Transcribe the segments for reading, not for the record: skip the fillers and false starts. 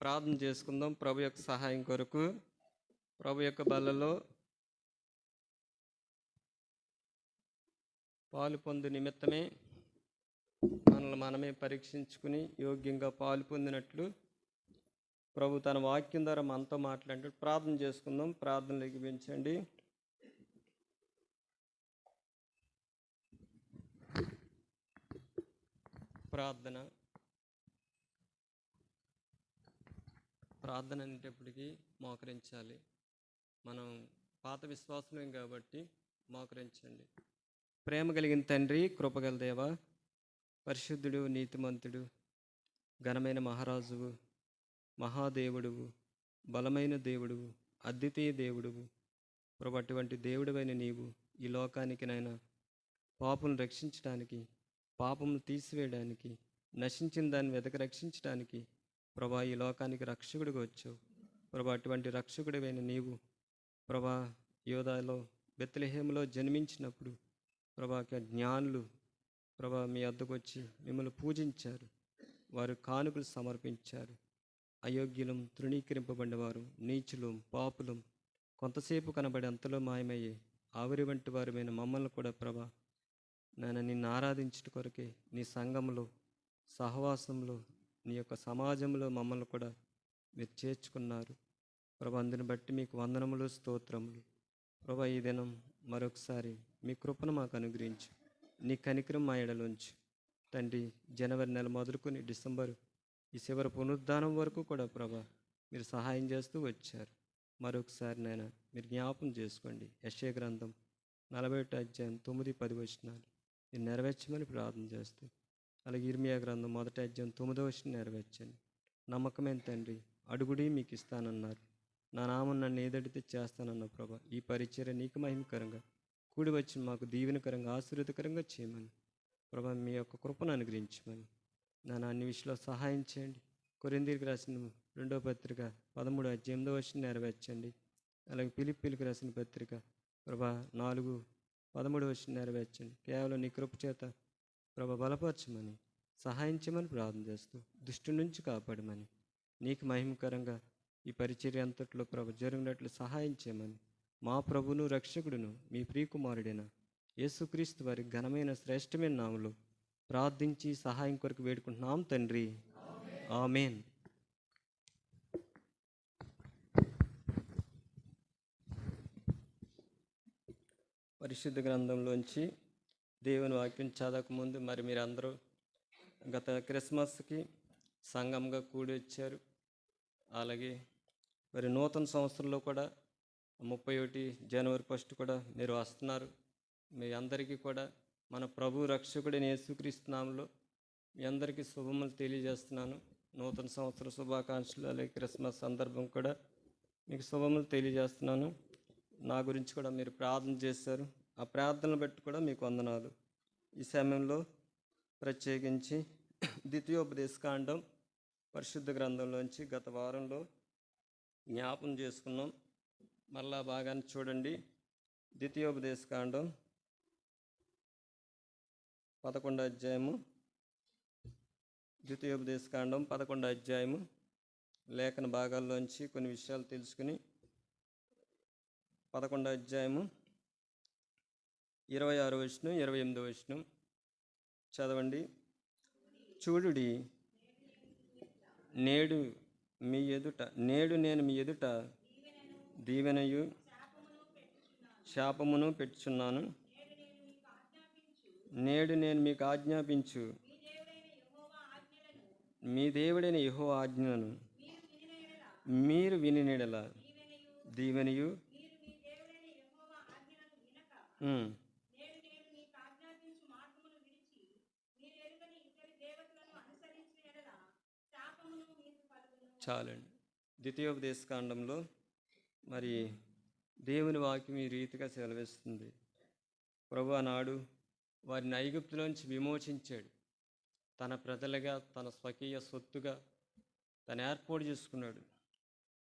ప్రార్థన చేసుకుందాం. ప్రభు యొక్క సహాయం కొరకు ప్రభు యొక్క బలలో పాలు పొందు నిమిత్తమే మనల్ని మనమే పరీక్షించుకుని యోగ్యంగా పాలు పొందినట్లు ప్రభు తన వాక్యం ద్వారా మనతో మాట్లాడి ప్రార్థన చేసుకుందాం. ప్రార్థనలోకి పెంచండి. ప్రార్థన అనేటప్పటికీ మోకరించాలి. మనం పాత విశ్వాసమే కాబట్టి మోకరించండి. ప్రేమ కలిగిన తండ్రి, కృపగల దేవ, పరిశుద్ధుడు, నీతిమంతుడు, ఘనమైన మహారాజువు, మహాదేవుడువు, బలమైన దేవుడువు, అద్వితీయ దేవుడువు ప్రభు, అటువంటి దేవుడివైన నీవు ఈ లోకానికి నైనా పాపను రక్షించడానికి, పాపమును తీసివేయడానికి, నశించిన దాన్ని వెతక రక్షించడానికి ప్రభా ఈ లోకానికి రక్షకుడిగా వచ్చావు ప్రభా. అటువంటి రక్షకుడివైన నీవు ప్రభా యోధాలో బెత్లెహేములో జన్మించినప్పుడు ప్రభా జ్ఞానులు ప్రభా మీ వద్దకు వచ్చి మిమ్మల్ని పూజించారు. వారు కానుకలు సమర్పించారు. అయోగ్యులం, తృణీకరింపబడినవారు, నీచులం, పాపులం, కొంతసేపు కనబడి అంతలో మాయమయ్యే ఆవిరి వంటి వారమైన మమ్మల్ని కూడా ప్రభా నేను నిన్ను ఆరాధించుట కొరకే నీ సంఘంలో, సహవాసంలో, నీ యొక్క సమాజంలో మమ్మల్ని కూడా మీరు చేర్చుకున్నారు ప్రభా. అందుని బట్టి మీకు వందనములు, స్తోత్రములు ప్రభా. ఈ దినం మరొకసారి మీ కృపను మాకు అనుగ్రహించు. నీ కనికరం మా ఎడలోంచు తండ్రి. జనవరి నెల మొదలుకొని డిసెంబర్ ఈ చివరి పునరుద్ధానం వరకు కూడా ప్రభా మీరు సహాయం చేస్తూ వచ్చారు. మరొకసారి నాయన మీరు జ్ఞాపం చేసుకోండి. యెషయా గ్రంథం 41 అధ్యాయం 9, 10 వచనాలు మీరు నెరవేర్చమని ప్రార్థన చేస్తూ, అలాగే ఇర్మియా గ్రంథం 1 అధ్యాయం 9 వచనం నెరవేర్చండి. నమ్మకమైన తండ్రి, అడుగుడి మీకు ఇస్తానన్నారు. నా నామం నన్ను ఏదడితే చేస్తానన్న ప్రభా. ఈ పరిచర్య నీకు మహిమకరంగా కూడి వచ్చి మాకు దీవెనకరంగా, ఆశీర్వదకరంగా చేయమని ప్రభా మీ యొక్క కృపను అనుగ్రహించమని నన్ను అన్ని విషయంలో సహాయం చేయండి. కొరింథీయులకు రాసిన 2వ పత్రిక 13 అధ్యాయం 8 వచనం నెరవేర్చండి. అలాగే ఫిలిప్పీయులకు రాసిన పత్రిక ప్రభా 4:13 వచనం నెరవేర్చండి. కేవలం నీ కృప చేత ప్రభా బలపరచమని, సహాయం చేయమని ప్రార్థన చేస్తూ, దుష్టు నుంచి కాపాడమని, నీకు మహిమకరంగా ఈ పరిచర్య అంతట్లో ప్రభు జరిగినట్లు సహాయం చేయమని మా ప్రభును, రక్షకుడును, మీ ప్రియకుమారుడైన యేసుక్రీస్తు వారి ఘనమైన శ్రేష్టమైన నామములో ప్రార్థించి సహాయం కొరకు వేడుకుంటున్నాం తండ్రి. ఆమేన్. పరిశుద్ధ గ్రంథంలోంచి దేవుని వాక్యం చదవకముందు మరి మీరందరూ గత క్రిస్మస్కి సంఘంగా కూడి వచ్చారు. అలాగే మరి నూతన సంవత్సరంలో కూడా 31 జనవరి 1 కూడా మీరు వస్తున్నారు. మీ అందరికీ కూడా మన ప్రభు రక్షకుడైన యేసుక్రీస్తు నామములో మీ అందరికీ శుభములు తెలియజేస్తున్నాను. నూతన సంవత్సర శుభాకాంక్షలు, అలాగే క్రిస్మస్ సందర్భం కూడా మీకు శుభములు తెలియజేస్తున్నాను. నా గురించి కూడా మీరు ప్రార్థన చేశారు. ఆ ప్రార్థనలు బట్టి కూడా మీకు వందనాలు. ఈ సమయంలో ప్రత్యేకించి ద్వితీయోపదేశకాండం పరిశుద్ధ గ్రంథంలోంచి గత వారంలో జ్ఞాపం చేసుకున్నాం. మళ్ళా బాగానే చూడండి. ద్వితీయోపదేశకాండం 11వ అధ్యాయము, ద్వితీయోపదేశకాండం 11వ అధ్యాయము లేఖన భాగాల్లోంచి కొన్ని విషయాలు తెలుసుకుని 11వ అధ్యాయము 26వ వచనం, 28వ వచనం చదవండి. చూడుడి, నేడు నేను మీ ఎదుట దీవెనయు శాపమును పెట్టుచున్నాను. నేడు నేను మీకు ఆజ్ఞాపించు మీ దేవుడైన యెహోవా ఆజ్ఞలను మీరు విని నెడల దీవెనయు చాలండి. ద్వితీయోపదేశకాండంలో మరి దేవుని వాక్యం ఈ రీతిగా సెలవిస్తుంది. ప్రభు ఆనాడు వారిని ఐగుప్తులోంచి విమోచించాడు. తన ప్రజలుగా, తన స్వకీయ సొత్తుగా తను ఏర్పాటు చేసుకున్నాడు.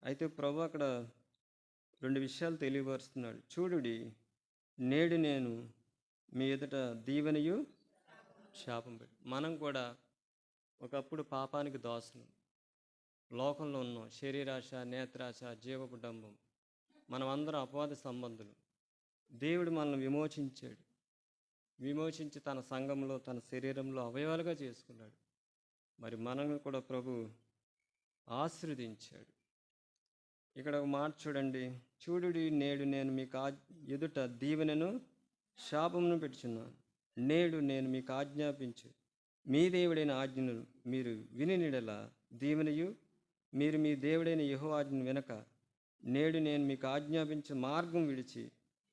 అయితే ప్రభు అక్కడ 2 విషయాలు తెలియపరుస్తున్నాడు. చూడుడి, నేడు నేను మీ ఎదుట దీవెనయు శాపం పెట్టి. మనం కూడా ఒకప్పుడు పాపానికి దాసులు, లోకంలో ఉన్నాం. శరీరాశ, నేత్రాశ, జీవకుటుంబం, మనమందరం అపవాద సంబంధులు. దేవుడు మనల్ని విమోచించాడు. విమోచించి తన సంఘంలో, తన శరీరంలో అవయవాలుగా చేసుకున్నాడు. మరి మనల్ని కూడా ప్రభు ఆశీర్వదించాడు. ఇక్కడ ఒక మాట చూడండి. చూడుడి, నేడు నేను మీకు ఎదుట దీవెనను శాపమును పెట్టుచున్నాను. నేడు నేను మీకు ఆజ్ఞాపించు మీ దేవుడైన ఆజ్ఞను మీరు వినినెడల దీవెనయు, మీరు మీ దేవుడైన యెహోవా ఆజ్ఞను వినక నేడు నేను మీకు ఆజ్ఞాపించే మార్గం విడిచి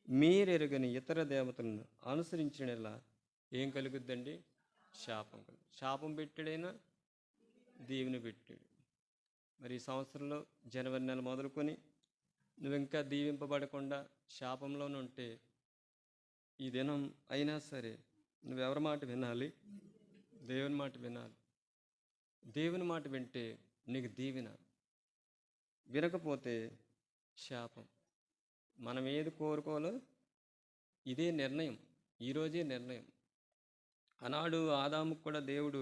మీరెరుగని ఇతర దేవతలను అనుసరించినలా ఏం కలుగుద్దండి? శాపం కలుగు. శాపం పెట్టాడైనా దీవెన పెట్టాడు. మరి ఈ సంవత్సరంలో జనవరి నెల మొదలుకొని నువ్వు ఇంకా దీవింపబడకుండా శాపంలోనే ఉంటే ఈ దినం అయినా సరే నువ్వెవరి మాట వినాలి? దేవుని మాట వినాలి. దేవుని మాట వింటే నీకు దీవెన, వినకపోతే శాపం. మనం ఏది కోరుకోవాలో ఇదే నిర్ణయం, ఈరోజే నిర్ణయం. ఆనాడు ఆదాముకు కూడా దేవుడు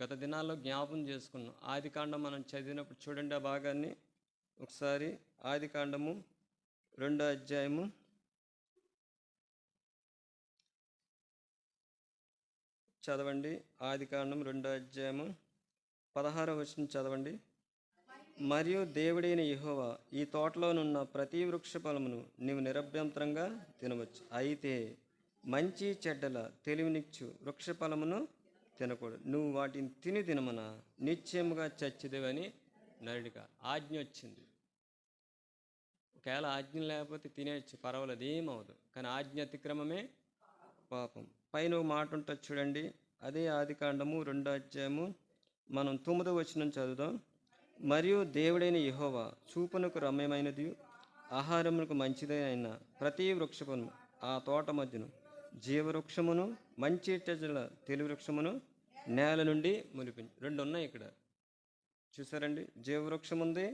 గత దినాల్లో జ్ఞాపం చేసుకున్నాం. ఆదికాండం మనం చదివినప్పుడు చూడండి ఆ భాగాన్ని ఒకసారి. ఆదికాండము 2వ అధ్యాయము చదవండి. ఆదికాండం 2వ అధ్యాయము 16వ వచనం చదవండి. మరియు దేవుడైన యెహోవా, ఈ తోటలోనున్న ప్రతి వృక్ష ఫలమును నీవు నిరభ్యంతరంగా తినవచ్చు, అయితే మంచి చెడ్డల తెలివినిచ్చు వృక్ష ఫలమును తినకూడదు. నువ్వు వాటిని తినమన నిశ్చయముగా చచ్చిదేవని నరుడిగా ఆజ్ఞ వచ్చింది. ఒకవేళ ఆజ్ఞ లేకపోతే తినేయచ్చు, పర్వాలేదు, ఏమవదు. కానీ ఆజ్ఞ అతిక్రమమే పాపం. పైన ఒక మాట ఉంటుంది చూడండి. అదే ఆదికాండము 2వ అధ్యాయము మనం 9వ వచనం చదువుదాం. మరియు దేవుడైన యెహోవా చూపునకు రమ్యమైనది ఆహారమునకు మంచిదైన ప్రతి వృక్షమును ఆ తోట మధ్యను జీవవృక్షమును మంచి చెడ్డల తెలివి వృక్షమును నేల నుండి మునిపించి. 2 ఉన్నాయి ఇక్కడ, చూసారండి. జీవవృక్షం ఉంది,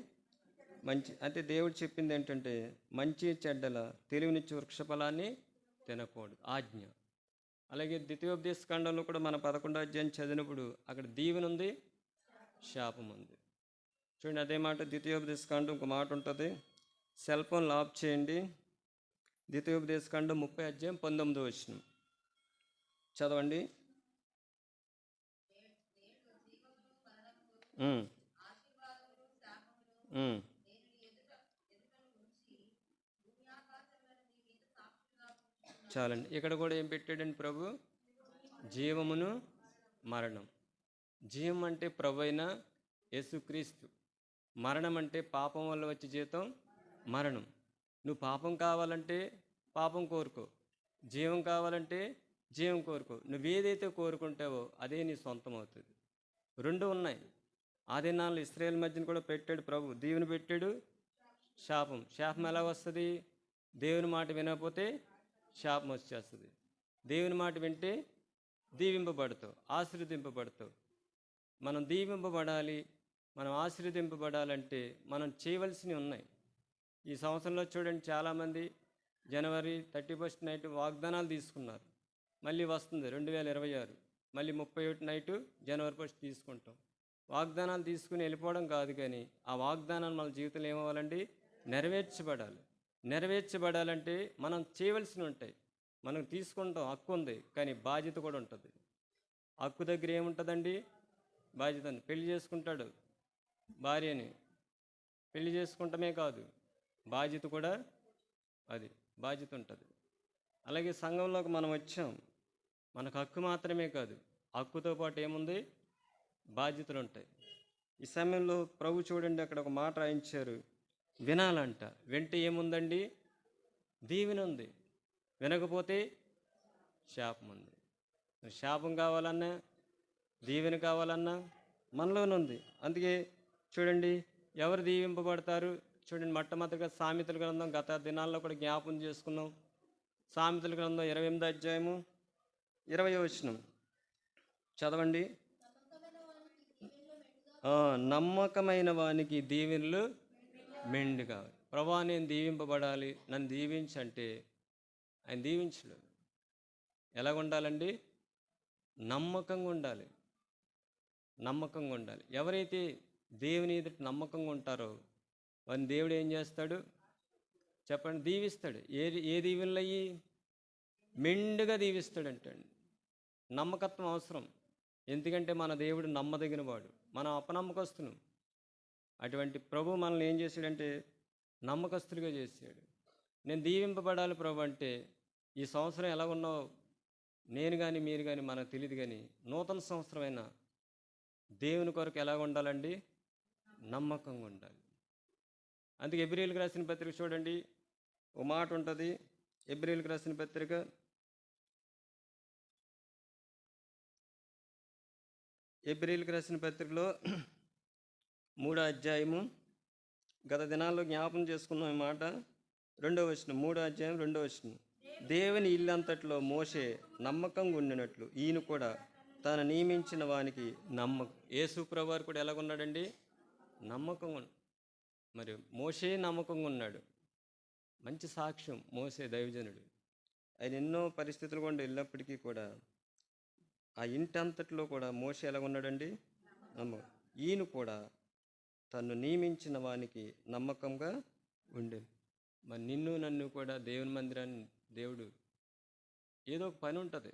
మంచి. అంటే దేవుడు చెప్పింది ఏంటంటే మంచి చెడ్డల తెలివినిచ్చే వృక్ష ఫలాన్ని తినకూడదు, ఆజ్ఞ. అలాగే ద్వితీయోపదేశ కాండంలో కూడా మన 11వ అధ్యాయం చదివినప్పుడు అక్కడ దీవెన ఉంది, శాపం ఉంది. చూడండి అదే మాట ద్వితీయోపదేశ కాండం ఒక మాట ఉంటుంది. సెల్ ఫోన్ ఆఫ్ చేయండి. ద్వితీయోపదేశ కాండం 30వ అధ్యాయం 19వ వచనం చదవండి. చాలండి. ఇక్కడ కూడా ఏం పెట్టాడండి ప్రభు? జీవమును మరణం. జీవం అంటే ప్రభు అయిన యేసుక్రీస్తు. మరణం అంటే పాపం వల్ల వచ్చే జీతం మరణం. నువ్వు పాపం కావాలంటే పాపం కోరుకో, జీవం కావాలంటే జీవం కోరుకో. నువ్వేదైతే కోరుకుంటావో అదే నీ సొంతం అవుతుంది. 2 ఉన్నాయి. ఆ దినాల్లో ఇశ్రాయేల్ మధ్యన కూడా పెట్టాడు ప్రభు. దీవెన పెట్టాడు, శాపం. శాపం ఎలా వస్తుంది? దేవుని మాట వినకపోతే శాపం వచ్చేస్తుంది. దేవుని మాట వింటే దీవింపబడతావు, ఆశీర్వదింపబడతావు. మనం దీవింపబడాలి, మనం ఆశీర్వదింపబడాలంటే మనం చేయవలసినవి ఉన్నాయి. ఈ సంవత్సరంలో చూడండి, చాలామంది జనవరి 31 నైట్ వాగ్దానాలు తీసుకున్నారు. మళ్ళీ వస్తుంది 2026, మళ్ళీ 31 నైటు జనవరి 1 తీసుకుంటాం. వాగ్దానాలు తీసుకుని వెళ్ళిపోవడం కాదు, కానీ ఆ వాగ్దానాలు మన జీవితంలో ఏమవ్వాలండి? నెరవేర్చబడాలి. నెరవేర్చబడాలంటే మనం చేయవలసినవి ఉంటాయి. మనం తీసుకుంటాం, హక్కు ఉంది, కానీ బాధ్యత కూడా ఉంటుంది. హక్కు దగ్గర ఏముంటుందండి? బాధ్యత. పెళ్లి చేసుకుంటాడు భార్యని, పెళ్లి చేసుకుంటమే కాదు, బాధ్యత కూడా, అది బాధ్యత ఉంటుంది. అలాగే సంఘంలోకి మనం వచ్చాం, మనకు హక్కు మాత్రమే కాదు, హక్కుతో పాటు ఏముంది? బాధ్యతలు ఉంటాయి. ఈ సమయంలో ప్రభు చూడండి, అక్కడ ఒక మాట రాయించారు, వినాలంట. వింటే ఏముందండి? దీవెన ఉంది. వినకపోతే శాపం ఉంది. శాపం కావాలన్నా దీవెన కావాలన్నా మనలోనే ఉంది. అందుకే చూడండి, ఎవరు దీవింపబడతారు? చూడండి, మొట్టమొదటిగా సామెతల గ్రంథం గత దినాల్లో కూడా జ్ఞాపం చేసుకున్నాం. సామెతల గ్రంథం 28వ అధ్యాయము 20వ వచనం చదవండి. నమ్మకమైన వానికి దీవెనలు మెండుగా. ప్రభా, నేను దీవింపబడాలి, నన్ను దీవించంటే ఆయన దీవించలేదు. ఎలాగ ఉండాలండి? నమ్మకంగా ఉండాలి, నమ్మకంగా ఉండాలి. ఎవరైతే దేవుని ఎదుట నమ్మకంగా ఉంటారో వారిని దేవుడు ఏం చేస్తాడు చెప్పండి? దీవిస్తాడు. ఏ దీవెనలు అయ్యి? మెండుగా దీవిస్తాడంటండి. నమ్మకత్వం అవసరం. ఎందుకంటే మన దేవుడు నమ్మదగిన వాడు, మనం అపనమ్మకస్తును. అటువంటి ప్రభు మనల్ని ఏం చేశాడంటే నమ్మకస్తులుగా చేశాడు. నేను దీవింపబడాలి ప్రభు అంటే, ఈ సంవత్సరం ఎలా ఉన్నావు నేను కానీ మీరు కానీ మనకు తెలియదు, కానీ నూతన సంవత్సరమైన దేవుని కొరకు ఎలా ఉండాలండి? నమ్మకంగా ఉండాలి. అందుకే ఎబ్రీయులకు రాసిన పత్రిక చూడండి, ఓ మాట ఉంటుంది. ఎబ్రీయులకు రాసిన పత్రిక ఎబ్రీయులకు రాసిన పత్రికలో 3వ అధ్యాయము, గత దినాల్లో జ్ఞాపం చేసుకున్నాం ఈ మాట. 2వ వచనం, 3వ అధ్యాయం 2వ వచనం. దేవుని ఇల్లంతట్లో మోషే నమ్మకంగా ఉండినట్లు ఈయన కూడా తను నియమించిన వానికి నమ్మకం. యేసు ప్రభువారు కూడా ఎలాగున్నాడండి? నమ్మకంగా. మరి మోషే నమ్మకంగా ఉన్నాడు. మంచి సాక్ష్యం మోషే దైవజనుడు. ఆయన ఎన్నో పరిస్థితులు కూడా వెళ్ళినప్పటికీ కూడా ఆ ఇంటంతట్లో కూడా మోషే ఎలాగ ఉన్నాడండి? నమ్మకం. ఈయన కూడా తను నియమించిన వానికి నమ్మకంగా ఉండేది. మరి నిన్ను నన్ను కూడా దేవుని మందిరాన్ని దేవుడు ఏదో ఒక పని ఉంటుంది,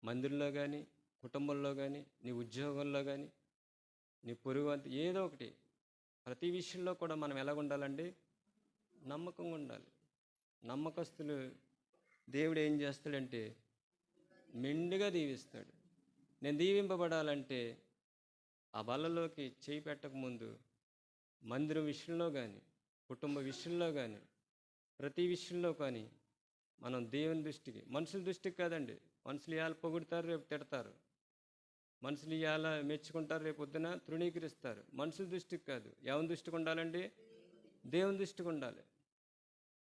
మందిరంలో కానీ, కుటుంబంలో కానీ, నీ ఉద్యోగంలో కానీ, నీ పొరుగు అంత ఏదో ఒకటి, ప్రతి విషయంలో కూడా మనం ఎలాగ ఉండాలండి? నమ్మకంగా ఉండాలి. నమ్మకస్తులు దేవుడు ఏం చేస్తాడంటే మెండుగా దీవిస్తాడు. నేను దీవింపబడాలంటే ఆ బల్లలోకి చేయి పెట్టకముందు మందిరం విషయంలో కానీ, కుటుంబ విషయంలో కానీ, ప్రతి విషయంలో కానీ మనం దేవుని దృష్టికి, మనుషుల దృష్టికి కాదండి. మనుషులు ఇవాళ పొగుడుతారు, రేపు తిడతారు. మనుషులు ఇవాళ మెచ్చుకుంటారు, రేపు పొద్దున తృణీకరిస్తారు. మనుషుల దృష్టికి కాదు. ఎవరి దృష్టికి ఉండాలండి? దేవుని దృష్టికి ఉండాలి.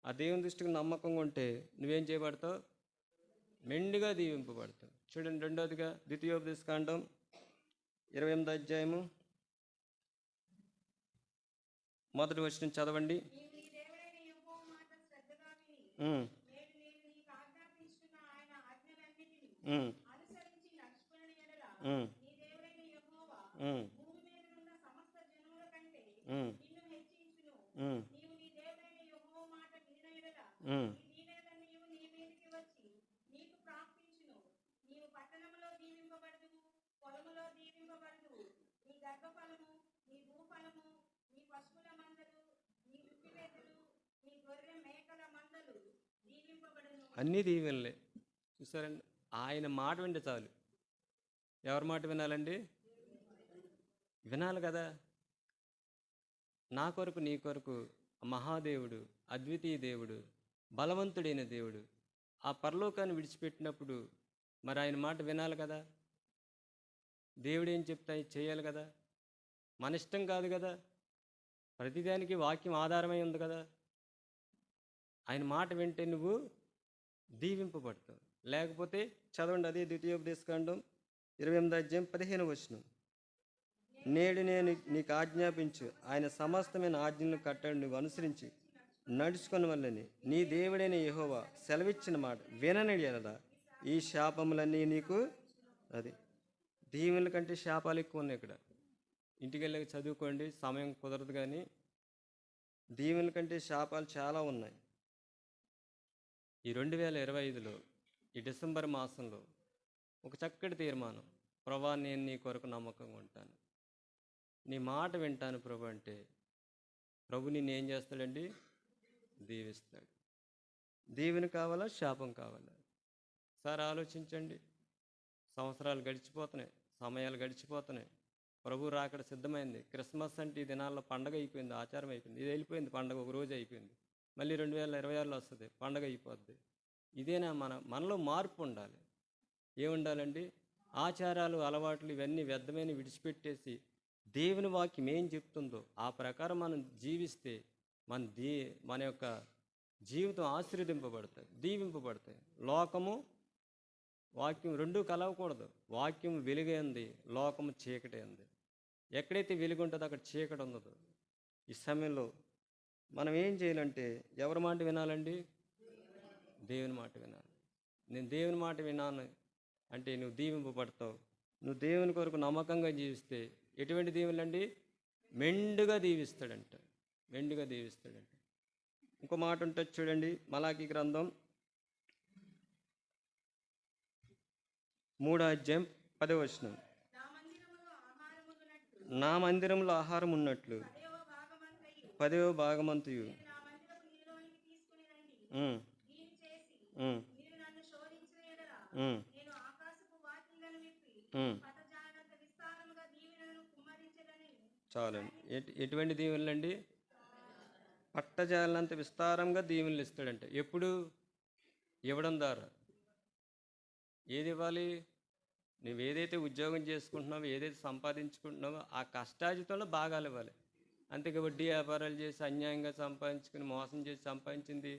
ఆ దేవుని దృష్టికి నమ్మకంగా ఉంటే నువ్వేం చేయబడతావు? మెండుగా దీవింపబడతావు. చూడండి, రెండోదిగా ద్వితీయోపదేశకాండం 28వ అధ్యాయము 1వ వచనం చదవండి. అన్నీ దీవెనలే. చూసారండి, ఆయన మాట వింటే చాలు. ఎవరి మాట వినాలండి? వినాలి కదా. నా కొరకు నీ కొరకు మహాదేవుడు, అద్వితీయ దేవుడు, బలవంతుడైన దేవుడు ఆ పరలోకాన్ని విడిచిపెట్టినప్పుడు మరి ఆయన మాట వినాలి కదా. దేవుడు ఏం చెప్తాయి చేయాలి కదా. మన ఇష్టం కాదు కదా. ప్రతిదానికి వాక్యం ఆధారమై ఉంది కదా. ఆయన మాట వింటే నువ్వు దీవింపబడతావు. లేకపోతే చదవండి, అదే ద్వితీయోపదేశకాండం 28వ అధ్యాయం 15వ వచనం. నేడు నేను నీకు ఆజ్ఞాపించు ఆయన సమస్తమైన ఆజ్ఞలను కట్టడి నువ్వు అనుసరించి నడుచుకుని వల్లని నీ దేవుడైన యెహోవా సెలవిచ్చిన మాట వినని ఎడల ఈ శాపములన్నీ నీకు. అది దీవెనల కంటే శాపాలు ఎక్కువ ఉన్నాయి. ఇక్కడ ఇంటికి వెళ్ళి చదువుకోండి, సమయం కుదరదు, కానీ దీవెనల కంటే శాపాలు చాలా ఉన్నాయి. ఈ 2025లో ఈ డిసెంబర్ మాసంలో ఒక చక్కటి తీర్మానం, ప్రభా నేను నీ కొరకు నమ్మకంగా ఉంటాను, నీ మాట వింటాను ప్రభు అంటే ప్రభు నిన్ను ఏం చేస్తాడండి? దీవిస్తాడు. దీవెన కావాలా, శాపం కావాలా? సార్ ఆలోచించండి. సంవత్సరాలు గడిచిపోతున్నాయి, సమయాలు గడిచిపోతున్నాయి. ప్రభు రాకడ సిద్ధమైంది. క్రిస్మస్ అంటే ఈ దినాల్లో పండగ అయిపోయింది, ఆచారం అయిపోయింది. ఇది వెళ్ళిపోయింది, పండగ ఒక రోజు అయిపోయింది. మళ్ళీ 2026లో వస్తుంది, పండగ అయిపోద్ది. ఇదేనా? మనలో మార్పు ఉండాలి. ఏముండాలండి? ఆచారాలు, అలవాట్లు ఇవన్నీ వ్యర్థమైన విడిచిపెట్టేసి దేవుని వాక్యం ఏం చెప్తుందో ఆ ప్రకారం మనం జీవిస్తే మన యొక్క జీవితం ఆశీర్వదింపబడతాయి, దీవింపబడతాయి. లోకము వాక్యం రెండూ కలవకూడదు. వాక్యం వెలుగైంది, లోకము చీకటి ఉంది. ఎక్కడైతే వెలుగు ఉంటుందో అక్కడ చీకటి ఉండదు. ఈ సమయంలో మనం ఏం చేయాలంటే ఎవరి మాట వినాలండి? దేవుని మాట వినాలి. నేను దేవుని మాట వినాను అంటే నువ్వు దీవింపబడతావు. నువ్వు దేవుని కొరకు నమ్మకంగా జీవిస్తే ఎటువంటి దీవెనలండి? మెండుగా దీవిస్తాడంట, మెండుగా దీవిస్తాడంట. ఇంకో మాట ఉంటుంది చూడండి, మలాకీ గ్రంథం 3:10. నా మందిరంలో ఆహారం ఉన్నట్లు 10వ భాగమంతయు ఉమ్, ఉమ్, ఉమ్, ఉమ్. చాలండి. ఎటువంటి దీవెనలండి? పట్టజాలంత విస్తారంగా దీవెనలు ఇస్తాడంట. ఎప్పుడు? ఇవ్వడం ద్వారా. ఏది ఇవ్వాలి? నువ్వు ఏదైతే ఉద్యోగం చేసుకుంటున్నావో, ఏదైతే సంపాదించుకుంటున్నావో ఆ కష్టాజితంలో భాగాలు ఇవ్వాలి. అంతేగా వడ్డీ వ్యాపారాలు చేసి అన్యాయంగా సంపాదించుకుని మోసం చేసి సంపాదించింది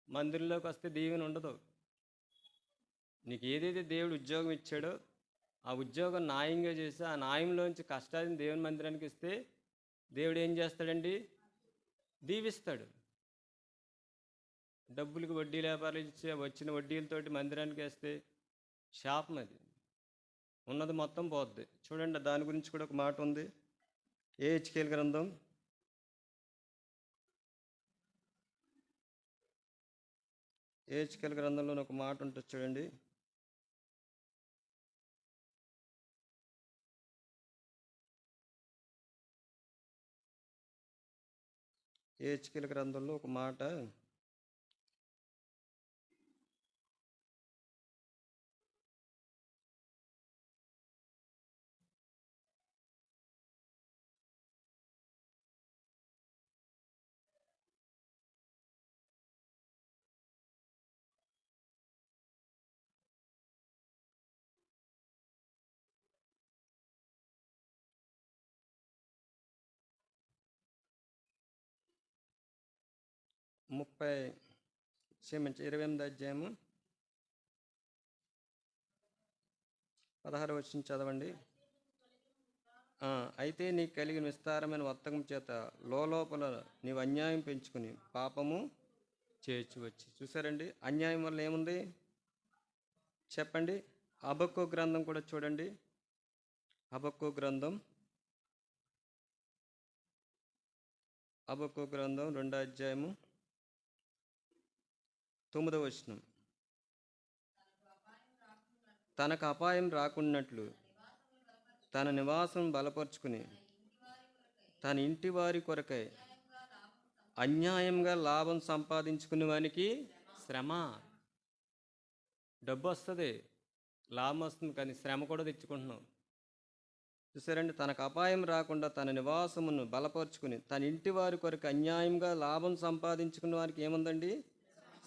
మందిరంలోకి వస్తే దీవెన ఉండదు. నీకు ఏదైతే దేవుడు ఉద్యోగం ఇచ్చాడో ఆ ఉద్యోగం న్యాయంగా చేసి ఆ న్యాయంలోంచి కష్టాన్ని దేవుని మందిరానికి ఇస్తే దేవుడు ఏం చేస్తాడండి? దీవిస్తాడు. డబ్బులకు వడ్డీ వ్యాపారాలు ఇచ్చి వచ్చిన వడ్డీలతోటి మందిరానికి వేస్తే శాపం, అది ఉన్నది మొత్తం పోద్ది. చూడండి, దాని గురించి కూడా ఒక మాట ఉంది. యెహెజ్కేలు గ్రంథం 'యెహెజ్కేలు గ్రంథంలో ఒక మాట ఉంటుంది చూడండి. యెహెజ్కేలు గ్రంథంలో ఒక మాట, క్షమించి 28వ అధ్యాయము 16వ వచనం చదవండి. అయితే నీకు కలిగిన విస్తారమైన వర్తకం చేత లోపల నీవు అన్యాయం పెంచుకుని పాపము చేర్చవచ్చు. చూసారండి, అన్యాయం వల్ల ఏముంది చెప్పండి. హబక్కూ గ్రంథం కూడా చూడండి. హబక్కూ గ్రంథం 2వ అధ్యాయము 9వ వచనం. తనకు అపాయం రాకున్నట్లు తన నివాసం బలపరుచుకుని తన ఇంటి వారి కొరకై అన్యాయంగా లాభం సంపాదించుకునే వానికి శ్రమ. డబ్బు వస్తుంది, లాభం వస్తుంది, కానీ శ్రమ కూడా తెచ్చుకుంటున్నాం. చూసారండి, తనకు అపాయం రాకుండా తన నివాసమును బలపరుచుకుని తన ఇంటి వారి కొరకు అన్యాయంగా లాభం సంపాదించుకున్న వారికి ఏముందండి?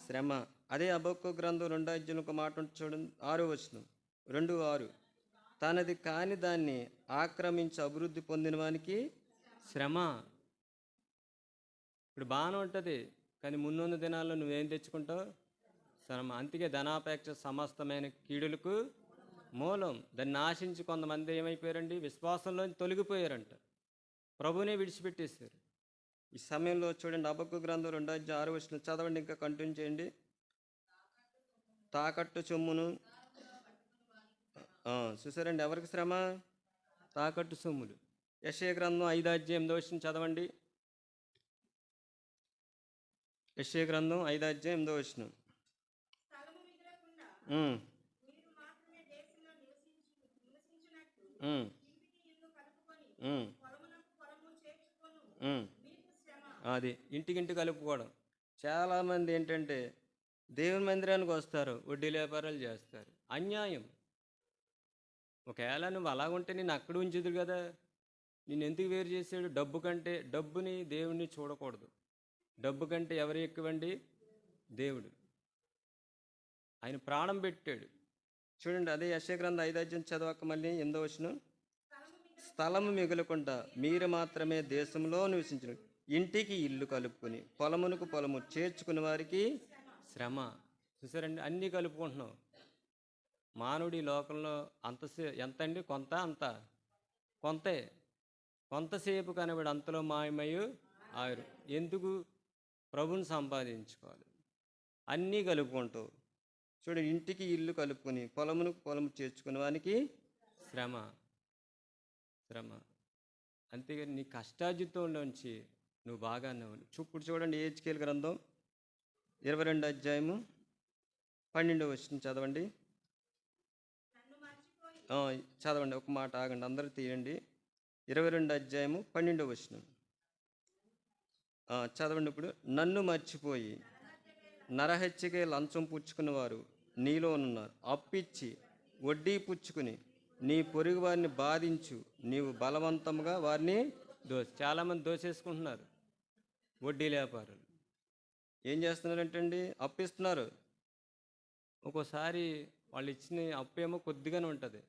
శ్రమ. అదే హబక్కూ గ్రంథం 2వ అధ్యాయంలో ఒక మాట ఉంటుంది చూడండి, 6వ వచనం, 2:6. తనది కాని దాన్ని ఆక్రమించి అభివృద్ధి పొందిన వానికి శ్రమ. ఇప్పుడు బాగానే ఉంటుంది, కానీ మున్నున్న దినాల్లో నువ్వేం తెచ్చుకుంటావు? శ్రమ. అందుకే ధనాపేక్ష సమస్తమైన కీడులకు మూలం. దాన్ని ఆశించి కొంతమంది ఏమైపోయారండి? విశ్వాసంలో తొలగిపోయారంట, ప్రభువునే విడిచిపెట్టేశారు. ఈ సమయంలో చూడండి, హబక్కూ గ్రంథం 2వ అధ్యాయం 6వ వచనం చదవండి, ఇంకా కంటిన్యూ చేయండి. తాకట్టు సొమ్మును, చూసారండి, ఎవరికి శ్రమ? తాకట్టు సొమ్ములు. యెషయా గ్రంథం 5వ అధ్యాయం 8వ వచనం చదవండి. యెషయా గ్రంథం 5వ అధ్యాయం 8వ వచనం. అది ఇంటికింటి కలుపుకోవడం. చాలామంది ఏంటంటే దేవుని మందిరానికి వస్తారు, వడ్డీ వ్యాపారాలు చేస్తారు. అన్యాయం. ఒకవేళ నువ్వు అలాగుంటే నేను అక్కడ ఉంచుదు కదా, నేను ఎందుకు వేరు చేశాడు? డబ్బు కంటే, డబ్బుని దేవుణ్ణి చూడకూడదు. డబ్బు కంటే ఎవరు ఎక్కువండి? దేవుడు. ఆయన ప్రాణం పెట్టాడు. చూడండి, అదే యెషయా గ్రంథం 5వ అధ్యాయం చదవక మళ్ళీ 8వ వచనం. స్థలము మిగులకుండా మీరు మాత్రమే దేశంలో నివసించరు, ఇంటికి ఇల్లు కలుపుకొని పొలమునకు పొలము చేర్చుకునే వారికి శ్రమ. చూసారండి, అన్నీ కలుపుకుంటున్నావు. మానవుడి లోకంలో ఎంత అండి? అంత కొంతే. కొంతసేపు కనబడి అంతలో మాయమయ్యు ఆయురు. ఎందుకు? ప్రభుని సంపాదించుకోవాలి. అన్నీ కలుపుకుంటావు. చూడండి, ఇంటికి ఇల్లు కలుపుకొని పొలమునకు పొలము చేర్చుకునే వానికి శ్రమ. అంతేగాని నీ కష్టార్జితంలోంచి నువ్వు బాగానే ఉన్నావు. ఇప్పుడు చూడండి యెహెజ్కేలు గ్రంథం 22 అధ్యాయము 12వ వచనం చదవండి. ఆ, చదవండి, ఒక మాట ఆగండి, అందరూ తీయండి. 22 అధ్యాయము 12వ వచనం చదవండి. ఇప్పుడు నన్ను మర్చిపోయి నరహత్యకే లంచం పుచ్చుకున్న వారు నీలోనున్నారు. అప్పిచ్చి వడ్డీ పుచ్చుకుని నీ పొరుగు వారిని బాధించు, నీవు బలవంతంగా వారిని చాలామంది దోసేసుకుంటున్నారు. వడ్డీ వ్యాపారులు ఏం చేస్తున్నారంటే అండి, అప్పిస్తున్నారు. ఒక్కోసారి వాళ్ళు ఇచ్చిన అప్పేమో కొద్దిగానే ఉంటుంది,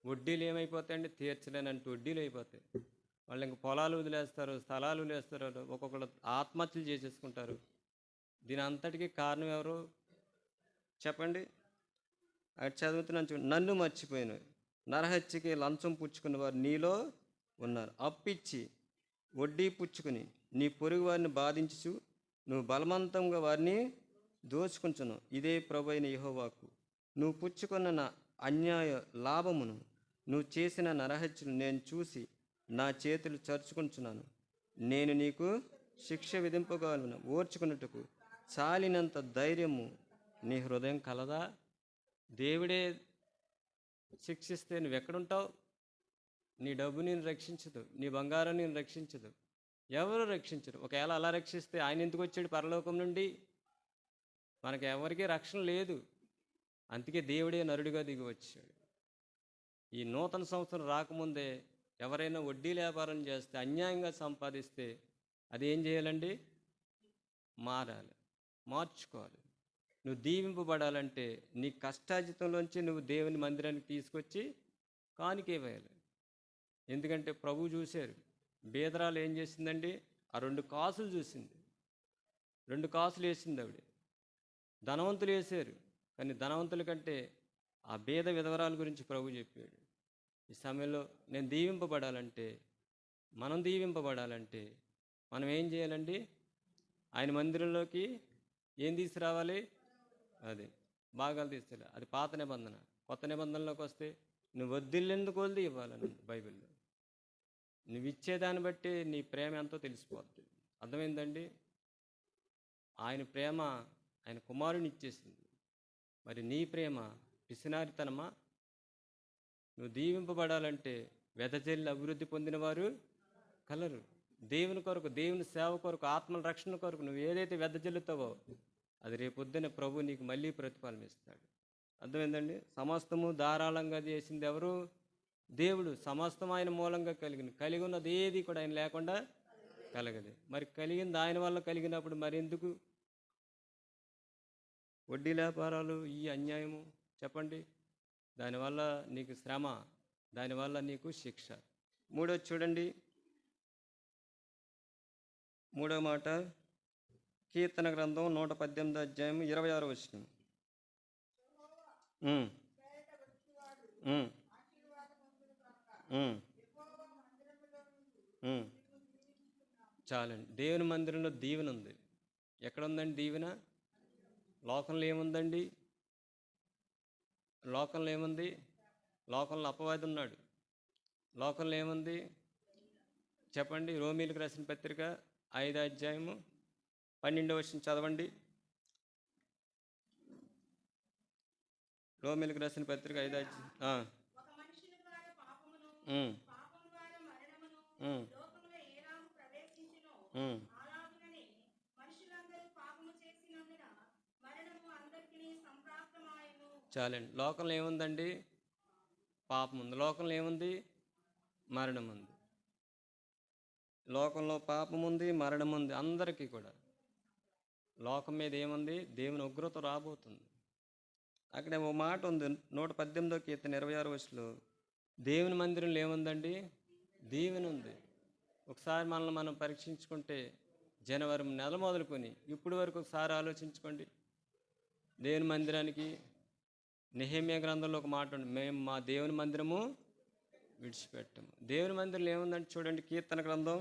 వడ్డీలు ఏమైపోతాయండి, తీర్చలేనంటే వడ్డీలు అయిపోతాయి. వాళ్ళు ఇంక పొలాలు వదిలేస్తారు, స్థలాలు వదిలేస్తారు, ఒక్కొక్కరు ఆత్మహత్యలు చేసేసుకుంటారు. దీని అంతటికీ కారణం ఎవరు చెప్పండి? అటు చదువుతున్నాను చూడండి. నన్ను మర్చిపోయాను, నరహత్యకి లంచం పుచ్చుకున్న వారు నీలో ఉన్నారు. అప్పిచ్చి వడ్డీ పుచ్చుకుని నీ పొరుగు వారిని బాధించు, నువ్వు బలవంతంగా వారిని దోచుకుంటున్నావు. ఇదే ప్రభువైన యెహోవాకు. నువ్వు పుచ్చుకున్న నా అన్యాయ లాభమును, నువ్వు చేసిన నరహత్యను నేను చూసి నా చేతులు చరుచుకుంటున్నాను. నేను నీకు శిక్ష విధింపగలను, ఓర్చుకున్నట్టుకు చాలినంత ధైర్యము నీ హృదయం కలదా? దేవుడే శిక్షిస్తే నువ్వు ఎక్కడుంటావు? నీ డబ్బు నేను రక్షించదు, నీ బంగారం నేను రక్షించదు, ఎవరు రక్షించరు. ఒకవేళ అలా రక్షిస్తే ఆయన ఎందుకు వచ్చాడు పరలోకం నుండి? మనకు ఎవరికీ రక్షణ లేదు. అందుకే దేవుడే నరుడిగా దిగి వచ్చాడు. ఈ నూతన సంవత్సరం రాకముందే ఎవరైనా వడ్డీ వ్యాపారం చేస్తే, అన్యాయంగా సంపాదిస్తే అది ఏం చేయాలండి? మారాలి, మార్చుకోవాలి. నువ్వు దీవింపబడాలంటే నీ కష్టార్జితంలోంచి నువ్వు దేవుని మందిరానికి తీసుకొచ్చి కానుకే వేయాలి. ఎందుకంటే ప్రభువు చూశారు, బేదరాలు ఏం చేసిందండి, ఆ 2 కాసులు చూసింది, 2 కాసులు వేసింది ఆవిడ. ధనవంతులు వేశారు, కానీ ధనవంతుల కంటే ఆ బేద విధవరాల గురించి ప్రభు చెప్పాడు. ఈ సమయంలో నేను దీవింపబడాలంటే, మనం దీవింపబడాలంటే మనం ఏం చేయాలండి? ఆయన మందిరంలోకి ఏం తీసుకురావాలి? అది భాగాలు తీసుకురా. అది పాత నిబంధన. కొత్త నిబంధనలోకి వస్తే నువ్వు వద్దిల్లెందుకు కొలిది ఇవ్వాలని బైబిల్లో. నువ్వు ఇచ్చేదాన్ని బట్టి నీ ప్రేమ ఎంతో తెలిసిపోద్ది. అర్థమైందండి? ఆయన ప్రేమ ఆయన కుమారుని ఇచ్చేసింది. మరి నీ ప్రేమ పిసినారితనమా? నువ్వు దీవింపబడాలంటే వెదజల్లి అభివృద్ధి పొందిన వారు కలరు. దేవుని కొరకు, దేవుని సేవ కొరకు, ఆత్మల రక్షణ కొరకు నువ్వు ఏదైతే వెదజల్లుతావో అది రేపొద్దున ప్రభు నీకు మళ్ళీ ప్రతిఫలం ఇస్తాడు. అర్థమైందండి? సమస్తము ధారాళంగా చేసింది ఎవరు? దేవుడు. సమస్తం ఆయన మూలంగా కలిగి ఉన్నది ఏది కూడా ఆయన లేకుండా కలగదు. మరి కలిగింది ఆయన వల్ల కలిగినప్పుడు మరి ఎందుకు వడ్డీ వ్యాపారాలు, ఈ అన్యాయము? చెప్పండి. దానివల్ల నీకు శ్రమ, దానివల్ల నీకు శిక్ష. మూడోది చూడండి, 3వ మాట కీర్తన గ్రంథం 118 అధ్యాయం 26వ వచనం. చాలండి. దేవుని మందిరంలో దీవెన ఉంది. ఎక్కడ ఉందండి దీవెన? లోకంలో ఏముందండి? లోకంలో ఏముంది? లోకంలో అపవాది ఉన్నాడు. లోకంలో ఏముంది చెప్పండి? రోమీలకు రాసిన పత్రిక 5వ అధ్యాయము 12వ వచనం చదవండి. రోమీలకు రాసిన పత్రిక 5వ అధ్యాయం. చాలండి. లోకంలో ఏముందండి? పాపం ఉంది. లోకంలో ఏముంది? మరణం ఉంది. లోకంలో పాపం ఉంది, మరణం ఉంది. అందరికీ కూడా లోకం మీద ఏముంది? దేవుని ఉగ్రత రాబోతుంది. అక్కడ ఓ మాట ఉంది, 118వ కీర్తన 26వ వచనంలో దేవుని మందిరంలో ఏముందండి? దీవెన ఉంది. ఒకసారి మనల్ని మనం పరీక్షించుకుంటే జనవరి నెల మొదలుకొని ఇప్పటి వరకు ఒకసారి ఆలోచించుకోండి. దేవుని మందిరానికి నెహెమ్యా గ్రంథంలో ఒక మాట ఉంది, మేము మా దేవుని మందిరము విడిచిపెట్టాము. దేవుని మందిరంలో ఏముందంటే చూడండి, కీర్తన గ్రంథం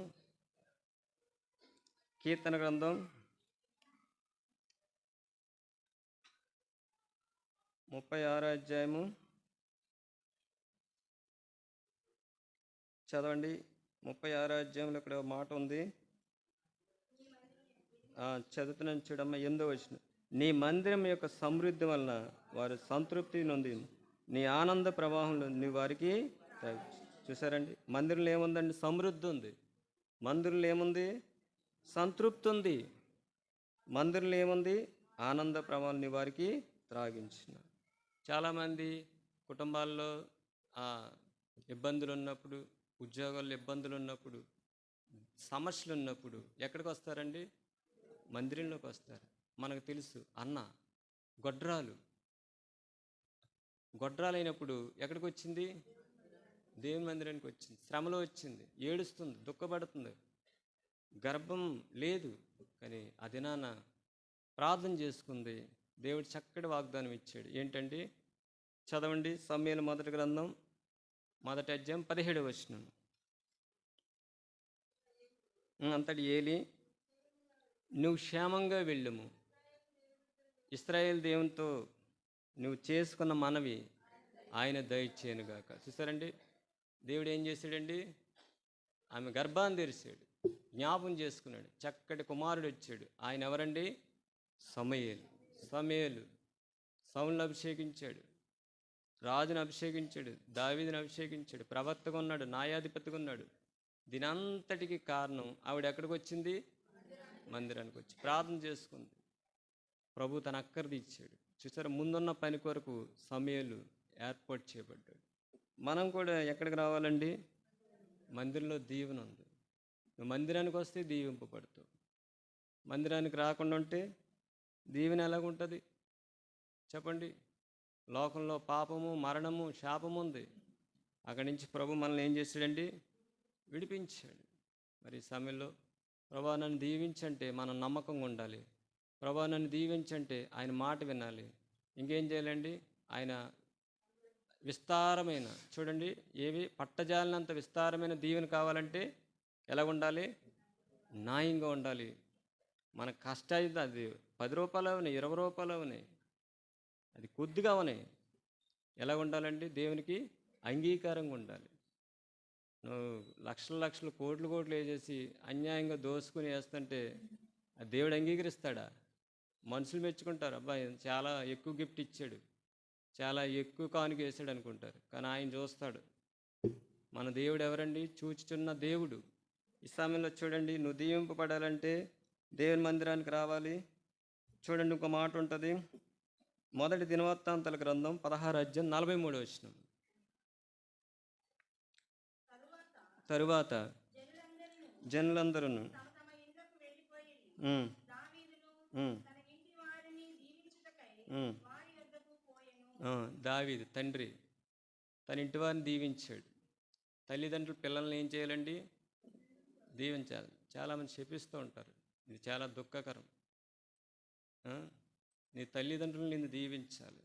36వ అధ్యాయము చదవండి. 36 అధ్యాయంలో ఇక్కడ ఒక మాట ఉంది. చదువుతున్నాను చూడమ్మా, 8వ వచనం. నీ మందిరం యొక్క సమృద్ధి వలన వారు సంతృప్తి నొంది నీ ఆనంద ప్రవాహంలో నీ వారికి చూసారండి. మందిరంలో ఏముందండి? సమృద్ధి ఉంది. మందిరంలో ఏముంది? సంతృప్తి ఉంది. మందిరంలో ఏముంది? ఆనంద ప్రవాహం నీ వారికి త్రాగించిన. చాలామంది కుటుంబాల్లో ఇబ్బందులు ఉన్నప్పుడు, ఉద్యోగాల్లో ఇబ్బందులు ఉన్నప్పుడు, సమస్యలు ఉన్నప్పుడు ఎక్కడికి వస్తారండి? మందిరంలోకి వస్తారు. మనకు తెలుసు అన్న గొడ్రాలైనప్పుడు ఎక్కడికి వచ్చింది? దేవుని మందిరానికి వచ్చింది. శ్రమలో వచ్చింది, ఏడుస్తుంది, దుఃఖపడుతుంది, గర్భం లేదు. కానీ ఆ దినాన ప్రార్థన చేసుకుంది. దేవుడు చక్కటి వాగ్దానం ఇచ్చాడు. ఏంటండి? చదవండి, సమూయేలు మొదటి గ్రంథం 1వ అధ్యాయం 17వ వచనం. అంతటి ఏలి, నువ్వు క్షేమంగా వెళ్ళుము, ఇశ్రాయేలు దేవునితో నువ్వు చేసుకున్న మనవి ఆయన దయచేయనుగాక. చూసారండి, దేవుడు ఏం చేశాడండి? ఆమె గర్భాన్ని తెరిచాడు, జ్ఞాపం చేసుకున్నాడు, చక్కటి కుమారుడు వచ్చాడు. ఆయన ఎవరండి? సమూయేలు సౌలును అభిషేకించాడు, రాజును అభిషేకించాడు, దావీదును అభిషేకించాడు, ప్రవక్తగా ఉన్నాడు, న్యాయాధిపతిగా ఉన్నాడు. దీనంతటికి కారణం ఆవిడ ఎక్కడికి వచ్చింది? మందిరానికి వచ్చి ప్రార్థన చేసుకుంది. ప్రభు తన అక్కర్ది ఇచ్చాడు. చూసారా, ముందున్న పని కొరకు సమూయేలు ఏర్పాటు చేయబడ్డాడు. మనం కూడా ఎక్కడికి రావాలండి? మందిరంలో దీవెన ఉంది. నువ్వు మందిరానికి వస్తే దీవింపబడతావు. మందిరానికి రాకుండా ఉంటే దీవెన ఎలాగుంటుంది చెప్పండి? లోకంలో పాపము, మరణము, శాపము ఉంది. అక్కడి నుంచి ప్రభు మనల్ని ఏం చేశాడండి? విడిపించాడు. మరి ఈ సమయంలో ప్రభా నన్ను దీవించంటే మనం నమ్మకంగా ఉండాలి. ప్రభా నన్ను దీవించంటే ఆయన మాట వినాలి. ఇంకేం చేయాలండి? ఆయన విస్తారమైన, చూడండి, ఏవి పట్టజాలినంత విస్తారమైన దీవెన కావాలంటే ఎలా ఉండాలి? న్యాయంగా ఉండాలి. మన కష్టాయితే అది 10 రూపాయలు అవనాయి, 20 రూపాయలు అవనాయి, అది కొద్దిగా అవనాయి. ఎలా ఉండాలండి? దేవునికి అంగీకారంగా ఉండాలి. నువ్వు లక్షలు కోట్లు వేసేసి అన్యాయంగా దోసుకుని వేస్తుంటే ఆ దేవుడు అంగీకరిస్తాడా? మనుషులు మెచ్చుకుంటారు, అబ్బాయి చాలా ఎక్కువ గిఫ్ట్ ఇచ్చాడు, చాలా ఎక్కువ కానుక వేసాడు అనుకుంటారు. కానీ ఆయన చూస్తాడు. మన దేవుడు ఎవరండి? చూచుచున్న దేవుడు. ఈ సమయంలో చూడండి, నువ్వు దీవింపబడాలంటే దేవుని మందిరానికి రావాలి. చూడండి, ఒక మాట ఉంటుంది. మొదటి దినవృత్తాంతాల గ్రంథం 16వ అధ్యాయం 43వ వచనం. తరువాత జనులందరూ దావీదు తండ్రి తన ఇంటి వారిని దీవించాడు. తల్లిదండ్రులు పిల్లల్ని ఏం చేయాలండి? దీవించాలి. చాలామంది శపిస్తూ ఉంటారు, ఇది చాలా దుఃఖకరం. నీ తల్లిదండ్రులు నిన్ను దీవించాలి.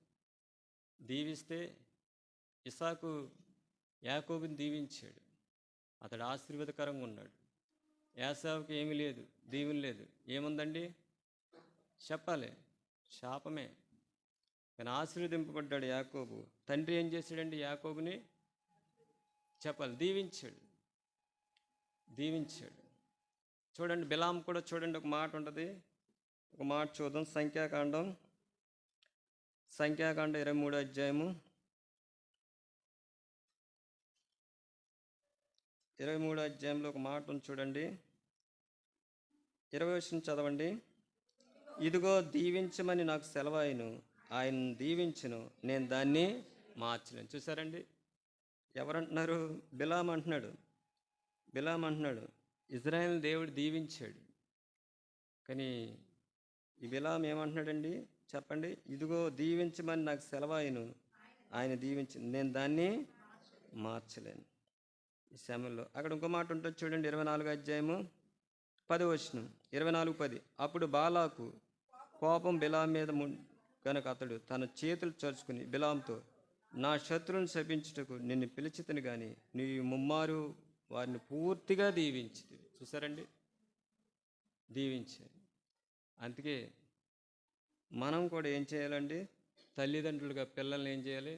దీవిస్తే ఇస్సాకు యాకోబుని దీవించాడు, అతడు ఆశీర్వాదకరంగా ఉన్నాడు. ఏసావుకి ఏమీ లేదు, దీవెన లేదు. ఏముందండి? చెప్పాలి, శాపమే. కానీ ఆశీర్వదింపబడ్డాడు యాకోబు. తండ్రి ఏం చేశాడండి? యాకోబుని చెప్పాలి, దీవించాడు. చూడండి, బిలాం కూడా చూడండి, ఒక మాట ఉంటుంది. ఒక మాట చూద్దాం. సంఖ్యాకాండం 23వ అధ్యాయము 23వ అధ్యాయంలో ఒక మాట ఉంది చూడండి. 20వ వచనం చదవండి. ఇదిగో దీవించమని నాకు సెలవాయను, ఆయన దీవించను, నేను దాన్ని మార్చలేను. చూసారండి, ఎవరంటున్నారు? బిలాం అంటున్నాడు. ఇజ్రాయేల్ దేవుడు దీవించాడు. కానీ ఈ బిలాం ఏమంటున్నాడండి చెప్పండి? ఇదిగో దీవించమని నాకు సెలవాయను, ఆయన దీవించి, నేను దాన్ని మార్చలేను. ఈ సమయంలో అక్కడ ఇంకో మాట ఉంటుంది చూడండి. 24వ అధ్యాయము 10వ వచనం. 24:10. అప్పుడు బాలాకు కోపం బిలాం మీద కనుక అతడు తన చేతులు చరుచుకుని బిలాంతో, నా శత్రువుని శపించుటకు నిన్ను పిలిచితని కానీ నీవు ముమ్మారు వారిని పూర్తిగా దీవించింది. చూసారండి, దీవించారు. అందుకే మనం కూడా ఏం చేయాలండి? తల్లిదండ్రులుగా పిల్లల్ని ఏం చేయాలి?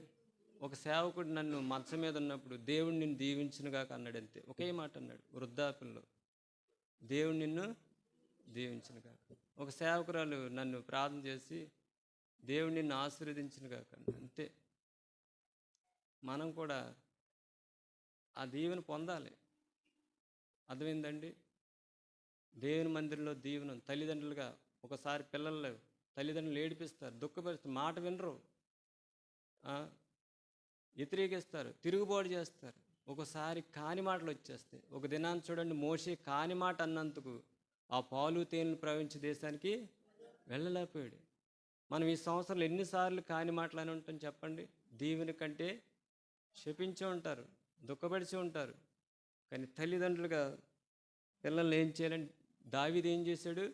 ఒక సేవకుడు నన్ను మంచం మీద ఉన్నప్పుడు దేవుడు నిన్ను దీవించునుగాక అన్నాడు, అంతే. ఒకే మాట అన్నాడు వృద్ధాప్యంలో, దేవుడు నిన్ను దీవించునుగాక. ఒక సేవకురాలు నన్ను ప్రార్థన చేసి దేవుడు నిన్ను ఆశీర్వదించునుగాక అన్నాడు, అంతే. మనం కూడా ఆ దీవెన పొందాలి. అర్థమైందండి? దేవుని మందిరంలో దీవెన తల్లిదండ్రులుగా ఒకసారి పిల్లలు తల్లిదండ్రులు ఏడిపిస్తారు, దుఃఖపరుస్తారు, మాట వినరు, వ్యతిరేకిస్తారు, తిరుగుబాటు చేస్తారు. ఒకసారి కాని మాటలు వచ్చేస్తాయి. ఒక దినాన్ని చూడండి, మోషే కాని మాట అన్నందుకు ఆ పాలు తేనెలు ప్రవహించే దేశానికి వెళ్ళలేకపోయాడు. మనం ఈ సంవత్సరంలో ఎన్నిసార్లు కాని మాటలు అని ఉంటాం చెప్పండి? దీవెన కంటే శపించి ఉంటారు, దుఃఖపడిచి ఉంటారు. కానీ తల్లిదండ్రులుగా పిల్లల్ని ఏం చేయాలని దావీదు ఏం చేశాడు?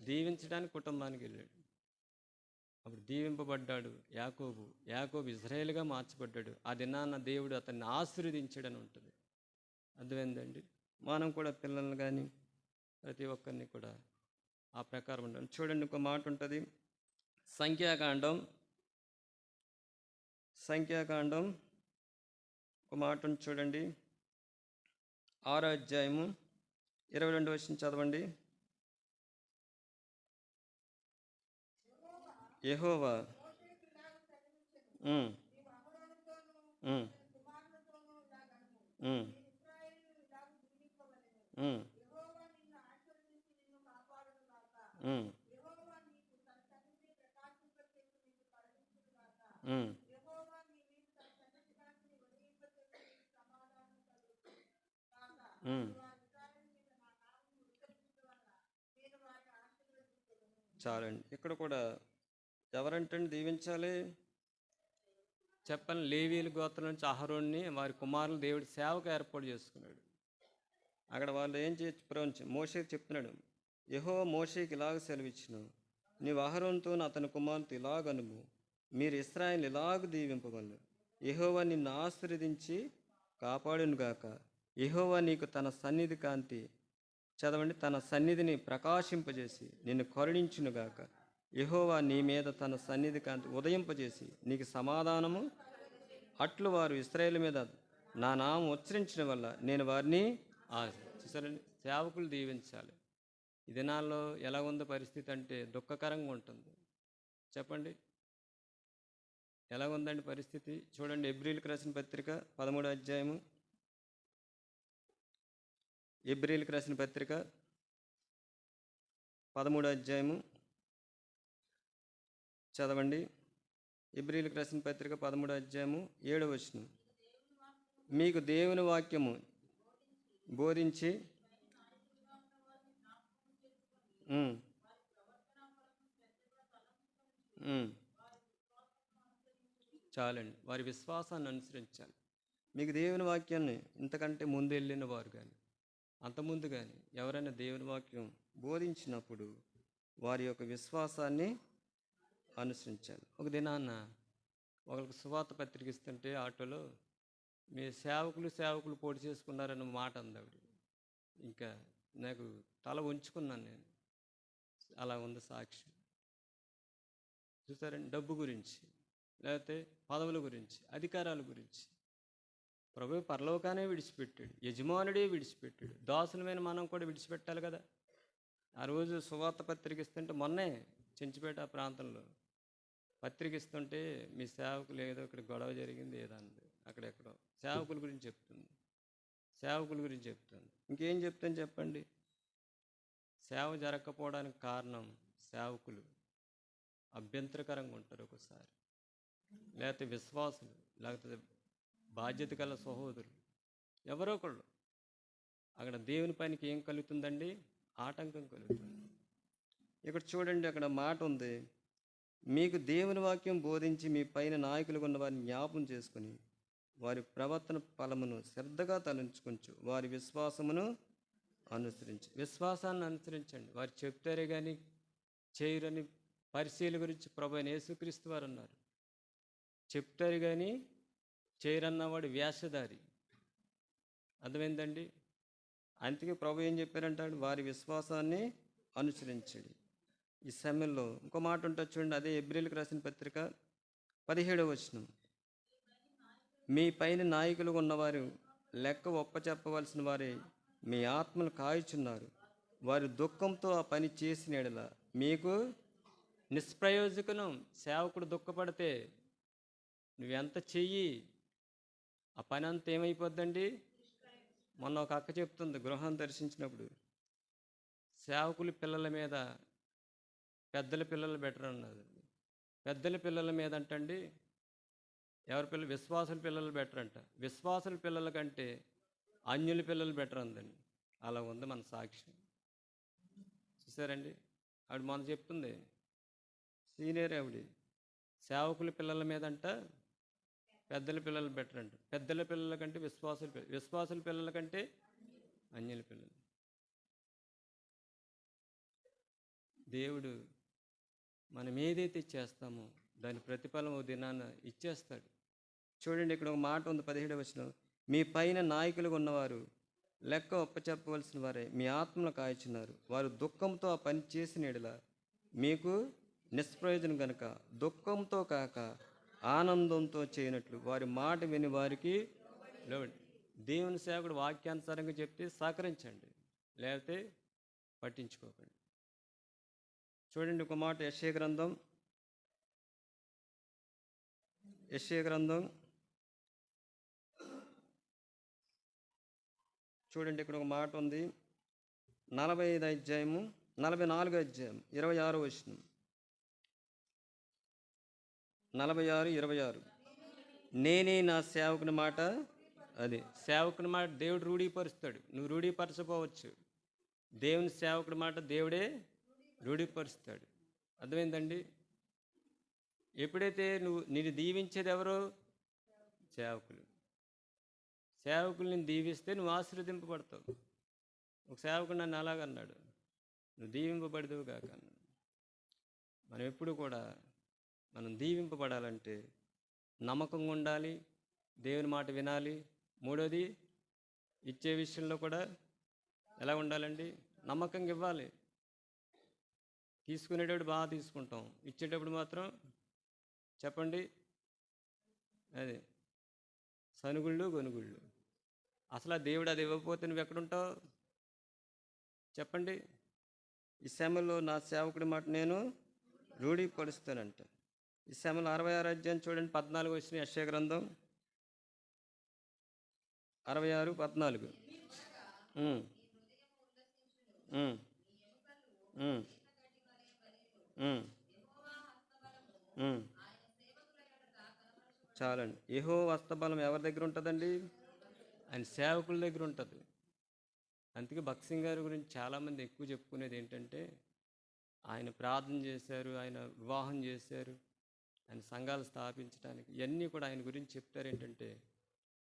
దీవించడానికి కుటుంబానికి వెళ్ళాడు. అప్పుడు దీవింపబడ్డాడు యాకోబు. యాకోబు ఇజ్రాయేలుగా మార్చబడ్డాడు. ఆ దినాన్న దేవుడు అతన్ని ఆశీర్వదించాడని ఉంటుంది. అర్థమైందండి? మనం కూడా పిల్లల్ని కానీ ప్రతి ఒక్కరిని కూడా ఆ ప్రకారం ఉండాలి. చూడండి, ఒక మాట ఉంటుంది, సంఖ్యాకాండం ఒక మాటను చూడండి, 6వ అధ్యాయము 22వ వచనం చదవండి. యెహోవా చాలండి. ఇక్కడ కూడా ఎవరంటే దీవించాలి చెప్పండి? లేవీయుల గోత్రం నుంచి అహరోన్ని వారి కుమారులు దేవుడి సేవకు ఏర్పాటు చేసుకున్నాడు. అక్కడ వాళ్ళు ఏం చేసి మోషేకి చెప్తున్నాడు, యెహోవా మోషేకి ఇలాగ సెలవిచ్చును, నీవు అహరోనుతో అతని కుమారుతో ఇలాగనుము, మీరు ఇశ్రాయేలును ఇలాగ దీవింపగలరు. యెహోవా నిన్ను ఆశీర్వదించి కాపాడునుగాక. యెహోవా నీకు తన సన్నిధి కాంతి, చదవండి, తన సన్నిధిని ప్రకాశింపజేసి నిన్ను కరుణించునుగాక. యెహోవా నీ మీద తన సన్నిధి కాంతి ఉదయింపజేసి నీకు సమాధానము అట్లు వారు ఇశ్రాయేలు మీద నా నామం ఉచ్చరించిన వల్ల నేను వారిని చూసారండి. సేవకులు దీవించాలి. ఈ దినాల్లో ఎలా ఉందో పరిస్థితి అంటే దుఃఖకరంగా ఉంటుంది. చెప్పండి, ఎలా ఉందండి పరిస్థితి? చూడండి, ఎబ్రీయులకు రాసిన పత్రిక 13వ అధ్యాయము, ఎబ్రీయులకు రాసిన పత్రిక 13వ అధ్యాయము చదవండి. ఎబ్రీయులకు రాసిన పత్రిక 13వ అధ్యాయము 7వ వచనం, మీకు దేవుని వాక్యము బోధించి చాలండి, వారి విశ్వాసాన్ని అనుసరించాలి. మీకు దేవుని వాక్యాన్ని ఇంతకంటే ముందు వెళ్ళిన వారు కానీ అంతకుముందు కానీ ఎవరైనా దేవుని వాక్యం బోధించినప్పుడు వారి యొక్క విశ్వాసాన్ని అనుసరించాలి. ఒక దినాన్న ఒకరికి సువార్త పత్రిక ఇస్తుంటే ఆటోలో మీ సేవకులు పోటీ చేసుకున్నారన్న మాట అందావిడ. ఇంకా నాకు తల ఉంచుకున్నాను నేను. అలా ఉంది సాక్ష్యం. చూసారండి, డబ్బు గురించి, లేకపోతే పదవుల గురించి, అధికారాల గురించి ప్రభువు పరలోకానే విడిచిపెట్టాడు, యజమానుడే విడిచిపెట్టాడు, దాసులమైన మనం కూడా విడిచిపెట్టాలి కదా. ఆ రోజు సువార్త పత్రిక ఇస్తుంటే, మొన్నే చెంచిపేట ప్రాంతంలో పత్రిక ఇస్తుంటే మీ సేవకులు ఏదో ఇక్కడ గొడవ జరిగింది ఏదంది, అక్కడెక్కడో సేవకుల గురించి చెప్తుంది. ఇంకేం చెప్తాను చెప్పండి? సేవ జరగకపోవడానికి కారణం సేవకులు అభ్యంతరకరంగా ఉంటారు ఒకసారి, లేకపోతే విశ్వాసులు, లేకపోతే బాధ్యత గల సహోదరులు, ఎవరో ఒకళ్ళు. అక్కడ దేవుని పనికి ఏం కలుగుతుందండి? ఆటంకం కలుగుతుంది. ఇక్కడ చూడండి, అక్కడ మాట ఉంది, మీకు దేవుని వాక్యం బోధించి మీ పైన నాయకులుగా ఉన్న వారిని జ్ఞాపం చేసుకుని వారి ప్రవర్తన ఫలమును శ్రద్ధగా తలంచుకొంచు వారి విశ్వాసాన్ని అనుసరించండి. వారు చెప్తారే కానీ చేయరని పరిశీలి గురించి ప్రభు అయిన యేసుక్రీస్తు వారు అన్నారు. చెప్తారు కానీ చేయరన్నవాడు వేషధారి. అర్థమైందండి? అందుకే ప్రభు ఏం చెప్పారంటాడు? వారి విశ్వాసాన్ని అనుసరించండి. ఈ సమయంలో ఇంకో మాట ఉంటుంది చూడండి, అదే ఎబ్రీయులకు రాసిన పత్రిక 17వ వచనం, మీ పైన నాయకులు ఉన్నవారు లెక్క ఒప్పచెప్పవలసిన వారే మీ ఆత్మలు కాయుచున్నారు. వారి దుఃఖంతో ఆ పని చేసిన యెడల మీకు నిష్ప్రయోజకనం. సేవకుడు దుఃఖపడితే నువ్వెంత చెయ్యి, ఆ పని అంతా ఏమైపోద్దండి? మొన్న ఒక అక్క చెప్తుంది గృహం దర్శించినప్పుడు, సేవకుల పిల్లల మీద పెద్దల పిల్లలు బెటర్ అన్నది. పెద్దల పిల్లల మీద అంటండి, ఎవరి పిల్లలు? విశ్వాసుల పిల్లలు బెటర్ అంట. విశ్వాసుల పిల్లల కంటే అన్యుల పిల్లలు బెటర్ అందండి. అలా ఉంది మన సాక్ష్యం. చూసారండి, ఆవిడ మొన్న చెప్తుంది, సీనియర్ ఆవిడ, సేవకుల పిల్లల మీద అంట పెద్దల పిల్లలు బెటర్ అంట. పెద్దల పిల్లల కంటే విశ్వాసుల పిల్లల కంటే అన్యుల పిల్లలు. దేవుడు మనం ఏదైతే చేస్తామో దాని ప్రతిఫలం ఓ దినాన ఇచ్చేస్తాడు. చూడండి, ఇక్కడ ఒక మాట ఉంది 17వ వచనం, మీ పైన నాయకులుగా ఉన్నవారు లెక్క ఒప్పచెప్పవలసిన వారే మీ ఆత్మలు కాయచున్నారు. వారు దుఃఖంతో ఆ పని చేసిన యెడల మీకు నిష్ప్రయోజనం గనుక దుఃఖంతో కాక ఆనందంతో చేయనట్లు వారి మాట విని వారికి లోబడి. దేవుని సేవకుడు వాక్యానుసారంగా చెప్తే సహకరించండి, లేకపోతే పట్టించుకోకండి. చూడండి, ఒక మాట యెషయా గ్రంథం చూడండి, ఇక్కడ ఒక మాట ఉంది, 44వ అధ్యాయం 26వ వచనం, 46:26. నేనే నా సేవకుని మాట, అది సేవకుని మాట దేవుడు రూఢీపరుస్తాడు. నువ్వు రూఢీపరచపోవచ్చు, దేవుని సేవకుడి మాట దేవుడే రూఢీపరుస్తాడు. అర్థమైందండి? ఎప్పుడైతే నేను దీవించేది ఎవరు? సేవకులు. సేవకుల్ని దీవిస్తే నువ్వు ఆశీర్వదింపబడతావు. ఒక సేవకుడు నన్ను అలాగన్నాడు, నువ్వు దీవింపబడదువు కాక అన్నాడు. మనం ఎప్పుడు కూడా మనం దీవింపబడాలంటే నమ్మకంగా ఉండాలి, దేవుని మాట వినాలి. మూడోది, ఇచ్చే విషయంలో కూడా ఎలా ఉండాలండి? నమ్మకంగా ఇవ్వాలి. తీసుకునేటప్పుడు బాగా తీసుకుంటాం, ఇచ్చేటప్పుడు మాత్రం చెప్పండి అదే సనుగుళ్ళు గొనుగుళ్ళు. అసలు ఆ దేవుడు అది ఇవ్వకపోతే నువ్వు ఎక్కడుంటావు చెప్పండి? ఈ శ్రమలో నా సేవకుడి మాట నేను రూఢీపరుస్తానంట. ఈ శ్రమలో 66 అధ్యాయం చూడండి, 14 వచ్చిన యెషయా గ్రంథం 66:14. చాలండి. యెహోవా హస్తబలం ఎవరి దగ్గర ఉంటుందండి? ఆయన సేవకుల దగ్గర ఉంటుంది. అందుకే భక్త్ సింగ్ గారి గురించి చాలామంది ఎక్కువ చెప్పుకునేది ఏంటంటే, ఆయన ప్రార్థన చేశారు, ఆయన వివాహం చేశారు, ఆయన సంఘాలు స్థాపించడానికి, ఇవన్నీ కూడా ఆయన గురించి చెప్తారు. ఏంటంటే,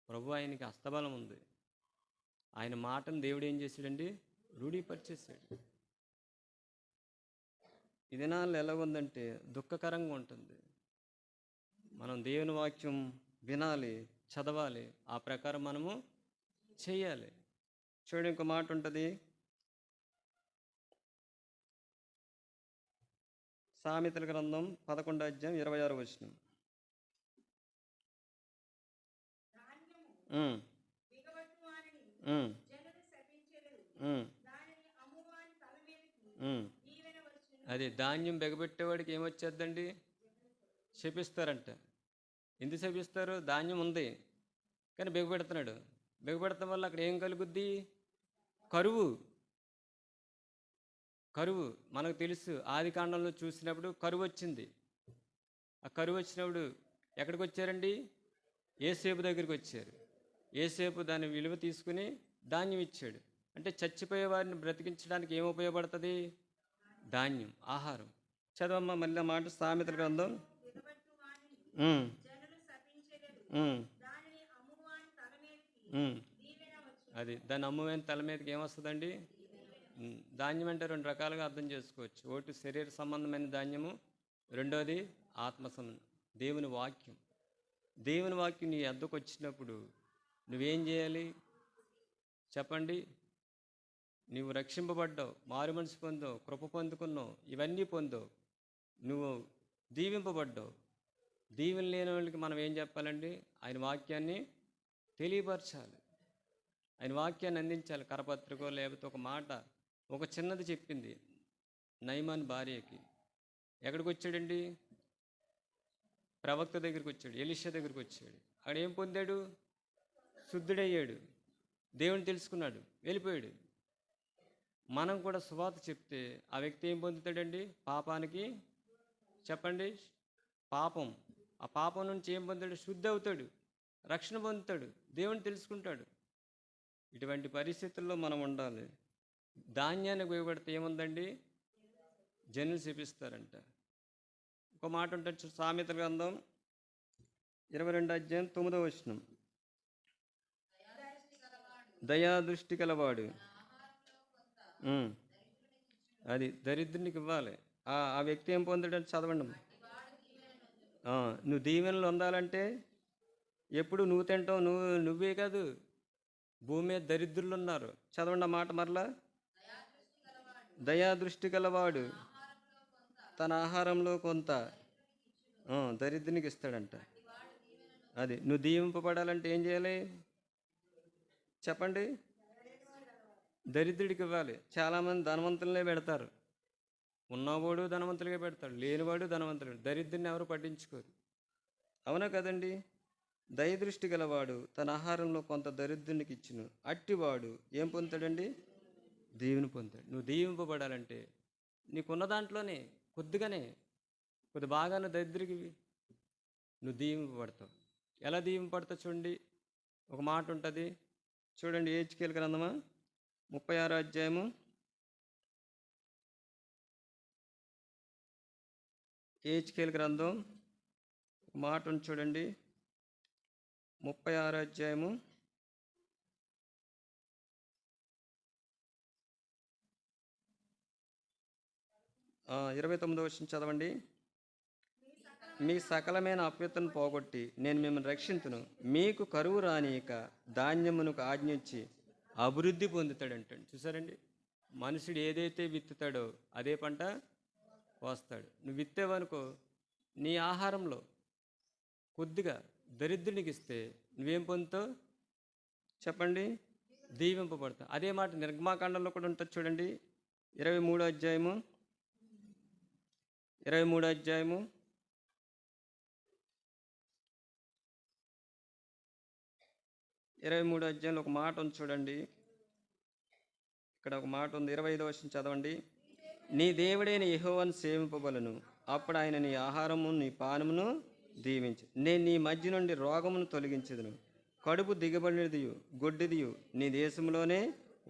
ప్రభు ఆయనకి హస్తబలం ఉంది, ఆయన మాటను దేవుడు ఏం చేశాడండి? రూఢీపరిచేశాడు. ఈ దినాల్లో ఎలా ఉందంటే దుఃఖకరంగా ఉంటుంది. మనం దేవుని వాక్యం వినాలి, చదవాలి, ఆ ప్రకారం మనము చేయాలి. చూడండి, ఇంకో మాట ఉంటుంది, సామెతల గ్రంథం 11వ అధ్యాయం 26వ వచనం. అది ధాన్యం బెగబెట్టేవాడికి ఏమొచ్చేద్దండి? శపిస్తారంట. ఎందుకు శపిస్తారు? ధాన్యం ఉంది కానీ బెగబెడుతున్నాడు. బెగబెడతాం వల్ల అక్కడ ఏం కలుగుద్ది? కరువు. మనకు తెలుసు, ఆది కాండంలో చూసినప్పుడు కరువు వచ్చింది. ఆ కరువు వచ్చినప్పుడు ఎక్కడికి వచ్చారండి? యోసేపు దగ్గరికి వచ్చారు. యోసేపు దాని విలువ తీసుకుని ధాన్యం ఇచ్చాడు. అంటే చచ్చిపోయే వారిని బ్రతికించడానికి ఏం ఉపయోగపడుతుంది? ధాన్యం, ఆహారం. చదవమ్మా మళ్ళీ మాట, సామెతల గ్రంథం. అది దాన్ని అమ్మువైన తల మీదకి ఏమొస్తుందండి? ధాన్యం అంటే రెండు రకాలుగా అర్థం చేసుకోవచ్చు. ఒకటి శరీర సంబంధమైన ధాన్యము, రెండోది ఆత్మ సంబంధం. దేవుని వాక్యం. దేవుని వాక్యం నీ వద్దకు వచ్చినప్పుడు నువ్వేం చేయాలి చెప్పండి? నువ్వు రక్షింపబడ్డావు, మారు మనసు పొందావు, కృప పొందుకున్నావు, ఇవన్నీ పొందావు, నువ్వు దీవింపబడ్డావు. దీవెన లేని వాళ్ళకి మనం ఏం చెప్పాలండి? ఆయన వాక్యాన్ని తెలియపరచాలి. ఆయన వాక్యాన్ని అందించాలి. కరపత్రికో లేకపోతే ఒక మాట, ఒక చిన్నది చెప్పింది నయమాన్ భార్యకి. ఎక్కడికి వచ్చాడండి? ప్రవక్త దగ్గరికి వచ్చాడు, ఎలీషా దగ్గరికి వచ్చాడు. అక్కడ ఏం పొందాడు? శుద్ధుడయ్యాడు, దేవుని తెలుసుకున్నాడు, వెళ్ళిపోయాడు. మనం కూడా సువార్త చెప్తే ఆ వ్యక్తి ఏం పొందుతాడండి? పాపానికి చెప్పండి, పాపం, ఆ పాపం నుంచి ఏం పొందుతాడు? శుద్ధి అవుతాడు, రక్షణ పొందుతాడు, దేవుని తెలుసుకుంటాడు. ఇటువంటి పరిస్థితుల్లో మనం ఉండాలి. ధాన్యానికి ఉపయోగపడితే ఏముందండి? జనులు శపిస్తారంట. ఒక మాట ఉంటుంది, సామెతల గ్రంథం 22 అధ్యాయం 9 వచనం. దయాదృష్టి కలవాడు అది దరిద్రునికి ఇవ్వాలి. ఆ వ్యక్తి ఏం పొందాడంటే చదవండి. నువ్వు దీవెనలు పొందాలంటే ఎప్పుడు నువ్వు తింటావు, నువ్వే కాదు, భూమి మీద దరిద్రులు ఉన్నారు. చదవండి ఆ మాట మరలా. దయాదృష్టి కలవాడు తన ఆహారంలో కొంత దరిద్రునికి ఇస్తాడంట. అది నువ్వు దీవింపబడాలంటే ఏం చేయాలి చెప్పండి? దరిద్రుడికి ఇవ్వాలి. చాలామంది ధనవంతులనే పెడతారు. ఉన్నవాడు ధనవంతులుగా పెడతాడు, లేనివాడు ధనవంతులు. దరిద్రుని ఎవరు పట్టించుకోరు. అవునా కదండి? దయదృష్టి గలవాడు తన ఆహారంలో కొంత దరిద్రునికి ఇచ్చును, అట్టివాడు ఏం పొందుతాడండి? దీవెన పొందుతాడు. నువ్వు దీవింపబడాలంటే నీకున్న దాంట్లోనే కొద్దిగానే, కొద్ది బాగానే దరిద్రికి నువ్వు దీవింపబడతావు. ఎలా దీవింపబడతావు చూడండి. ఒక మాట ఉంటుంది చూడండి, హెచ్కేల్ గ్రంథమా 36 అధ్యాయము 'హెచ్కేల్ గ్రంథం ఒక మాట ఉంది చూడండి, 36 అధ్యాయము 29 వచనం చదవండి. మీ సకలమైన అప్యతను పోగొట్టి నేను మిమ్మల్ని రక్షించును, మీకు కరువు రానియక ధాన్యమునకు ఆజ్ఞించి అభివృద్ధి పొందుతాడంటాడు. చూసారండి, మనుషుడు ఏదైతే విత్తుతాడో అదే పంట కోస్తాడు. నువ్వు విత్తేవనుకో, నీ ఆహారంలో కొద్దిగా దరిద్రునికి ఇస్తే నువ్వేం పొందుతావు చెప్పండి? దీవింపబడతావు. అదే మాట నిర్గమాకాండంలో కూడా ఉంటుంది చూడండి, 23 అధ్యాయము 23 అధ్యాయము 23 అధ్యాయంలో ఒక మాట ఉంది చూడండి. ఇక్కడ ఒక మాట ఉంది, 25వ వచనం చదవండి. నీ దేవుడైన యెహోవాను సేవింపబలను, అప్పుడు ఆయన నీ ఆహారము నీ పానమును దీవించు. నేను నీ మధ్య నుండి రోగమును తొలగించదును, కడుపు దిగబడినదియు గొడ్డిదియు నీ దేశంలోనే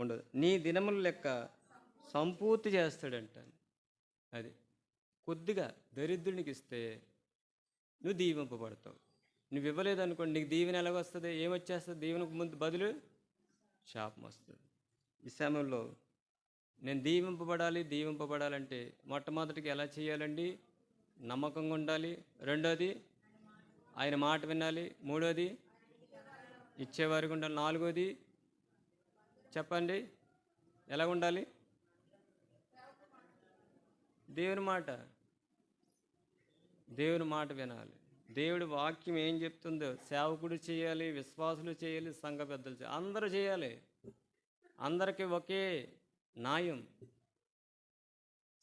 ఉండదు. నీ దినముల లెక్క సంపూర్తి చేస్తాడంట. అది కొద్దిగా దరిద్రునికి ఇస్తే నువ్వు దీవింపబడతావు. నువ్వు ఇవ్వలేదనుకోండి, నీకు దీవెన ఎలాగొస్తుంది? ఏమొచ్చేస్తుంది? దీవెనకు ముందు బదులు శాపం వస్తుంది. ఈ సమయంలో నేను దీవింపబడాలంటే మొట్టమొదటికి ఎలా చేయాలండి? నమ్మకంగా ఉండాలి. రెండోది ఆయన మాట వినాలి. మూడోది ఇచ్చేవారికి ఉండాలి. నాలుగోది చెప్పండి ఎలా ఉండాలి? దేవుని మాట వినాలి. దేవుడి వాక్యం ఏం చెప్తుందో సేవకుడు చేయాలి, విశ్వాసులు చేయాలి, సంఘ పెద్దలు చేయాలి, అందరూ చేయాలి. అందరికీ ఒకే న్యాయం.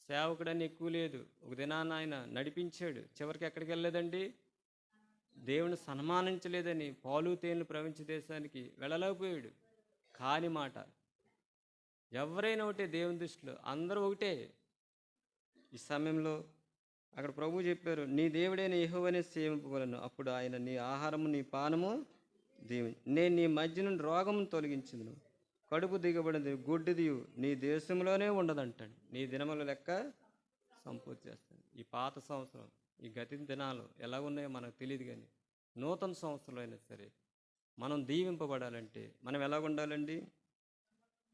సేవకుడని ఎక్కువ లేదు. ఒక దినాన్న ఆయన నడిపించాడు, చివరికి ఎక్కడికి వెళ్ళలేదండి? దేవుని సన్మానించలేదని పాలు తేనెలు ప్రపంచ దేశానికి వెళ్ళలేకపోయాడు. కాని మాట, ఎవరైనా ఒకటే దేవుని దృష్టిలో, అందరూ ఒకటే. ఈ సమయంలో అక్కడ ప్రభు చెప్పారు, నీ దేవుడైన యెహోవానే సేవింపవలను, అప్పుడు ఆయన నీ ఆహారము నీ పానము నేను నీ మధ్య నుండి రోగమును తొలగించుదును, కడుపు దిగబడింది గుడ్డిదియు నీ దేశంలోనే ఉండదంటాడు. నీ దినముల లెక్క సంపూర్తి చేస్తాడు. ఈ పాత సంవత్సరం, ఈ గతి దినాలు ఎలా ఉన్నాయో మనకు తెలియదు, కానీ నూతన సంవత్సరంలో అయినా సరే మనం దీవింపబడాలంటే మనం ఎలా ఉండాలండి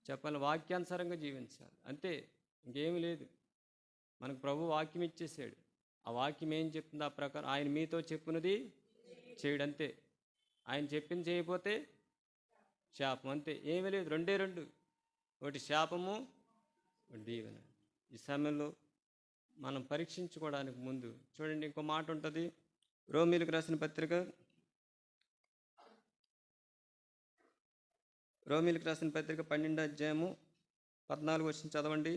చెప్పాలి? వాక్యానుసారంగా జీవించాలి, అంతే, ఇంకేమీ లేదు. మనకు ప్రభు వాక్యం ఇచ్చేసాడు. ఆ వాక్యం ఏం చెప్తుంది ఆ ప్రకారం ఆయన మీతో చెప్పున్నది చేయడు, అంతే. ఆయన చెప్పింది చేయకపోతే శాపం, అంతే, ఏమీ లేదు. రెండే రెండు, ఒకటి శాపము, ఒకటి దీవెన. ఈ సమయంలో మనం పరీక్షించుకోవడానికి ముందు చూడండి, ఇంకో మాట ఉంటుంది, రోమీలకు రాసిన పత్రిక రోమీలకు రాసిన పత్రిక 12వ అధ్యాయము 14 వచ్చిన చదవండి.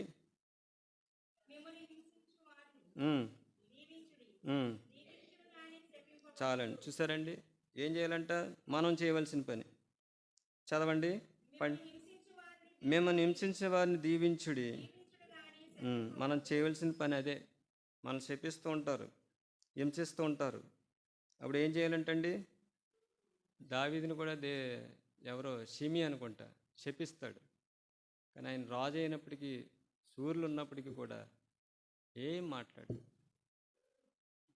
చాలండి. చూసారండి ఏం చేయాలంట? మనం చేయవలసిన పని చదవండి. మిమ్మల్ని హింసించే వారిని దీవించుడి. మనం చేయవలసిన పని అదే. మనం శపిస్తూ ఉంటారు, హింసిస్తూ ఉంటారు. అప్పుడు ఏం చేయాలంటండి? దావీదుని కూడా ఎవరో షిమి అనుకుంటా శపిస్తాడు. కానీ ఆయన రాజు అయినప్పటికీ, సూర్యులు ఉన్నప్పటికీ కూడా ఏం మాట్లాడు.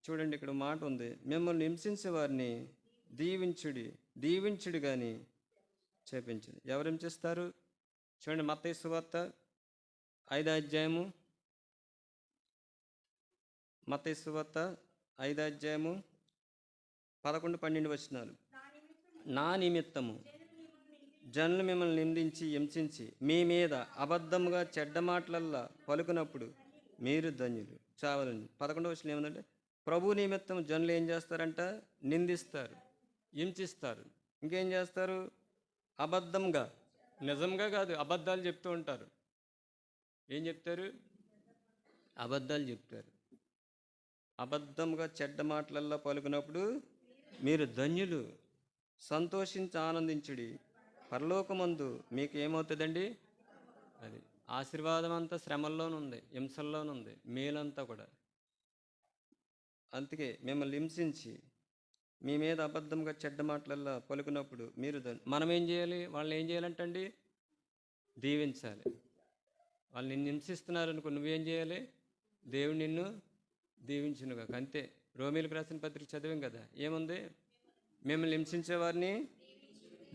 చూడండి, ఇక్కడ మాట ఉంది, మిమ్మల్ని హింసించే వారిని దీవించుడి కానీ చేపించండి. ఎవరు హింసిస్తారు? చూడండి, మత్తయి సువార్త 5వ అధ్యాయము, మత్తయి సువార్త 5వ అధ్యాయము 11-12 వచనాలు. నా నిమిత్తము జనులు మిమ్మల్ని నిందించి హింసించి మీ మీద అబద్ధముగా చెడ్డ మాటలల్లా పలుకునప్పుడు మీరు ధన్యులు. చావాలండి. 11వ వచనం ఏముందంటే, ప్రభు నిమిత్తం జనులు ఏం చేస్తారంట? నిందిస్తారు, హింసిస్తారు. ఇంకేం చేస్తారు? అబద్ధంగా, నిజంగా కాదు, అబద్ధాలు చెప్తూ ఉంటారు. ఏం చెప్తారు? అబద్ధాలు చెప్తారు. అబద్ధంగా చెడ్డ మాటలల్లా పలుకున్నప్పుడు మీరు ధన్యులు, సంతోషించి ఆనందించుడి, పరలోకమందు మీకు ఏమవుతుందండి? అది ఆశీర్వాదం అంతా శ్రమల్లోనుంది, హింసల్లోనుంది, మేలంతా కూడా. అందుకే మిమ్మల్ని హింసించి మీ మీద అబద్ధంగా చెడ్డ మాటలల్లా పలుకున్నప్పుడు మీరు మనం ఏం చేయాలి? వాళ్ళని ఏం చేయాలంటండి? దీవించాలి. వాళ్ళు నిన్ను హింసిస్తున్నారు అనుకో, నువ్వేం చేయాలి? దేవుడు నిన్ను దీవించునుగా. అంతే. రోమీలకు రాసిన పత్రిక చదివాం కదా, ఏముంది? మిమ్మల్ని హింసించే వారిని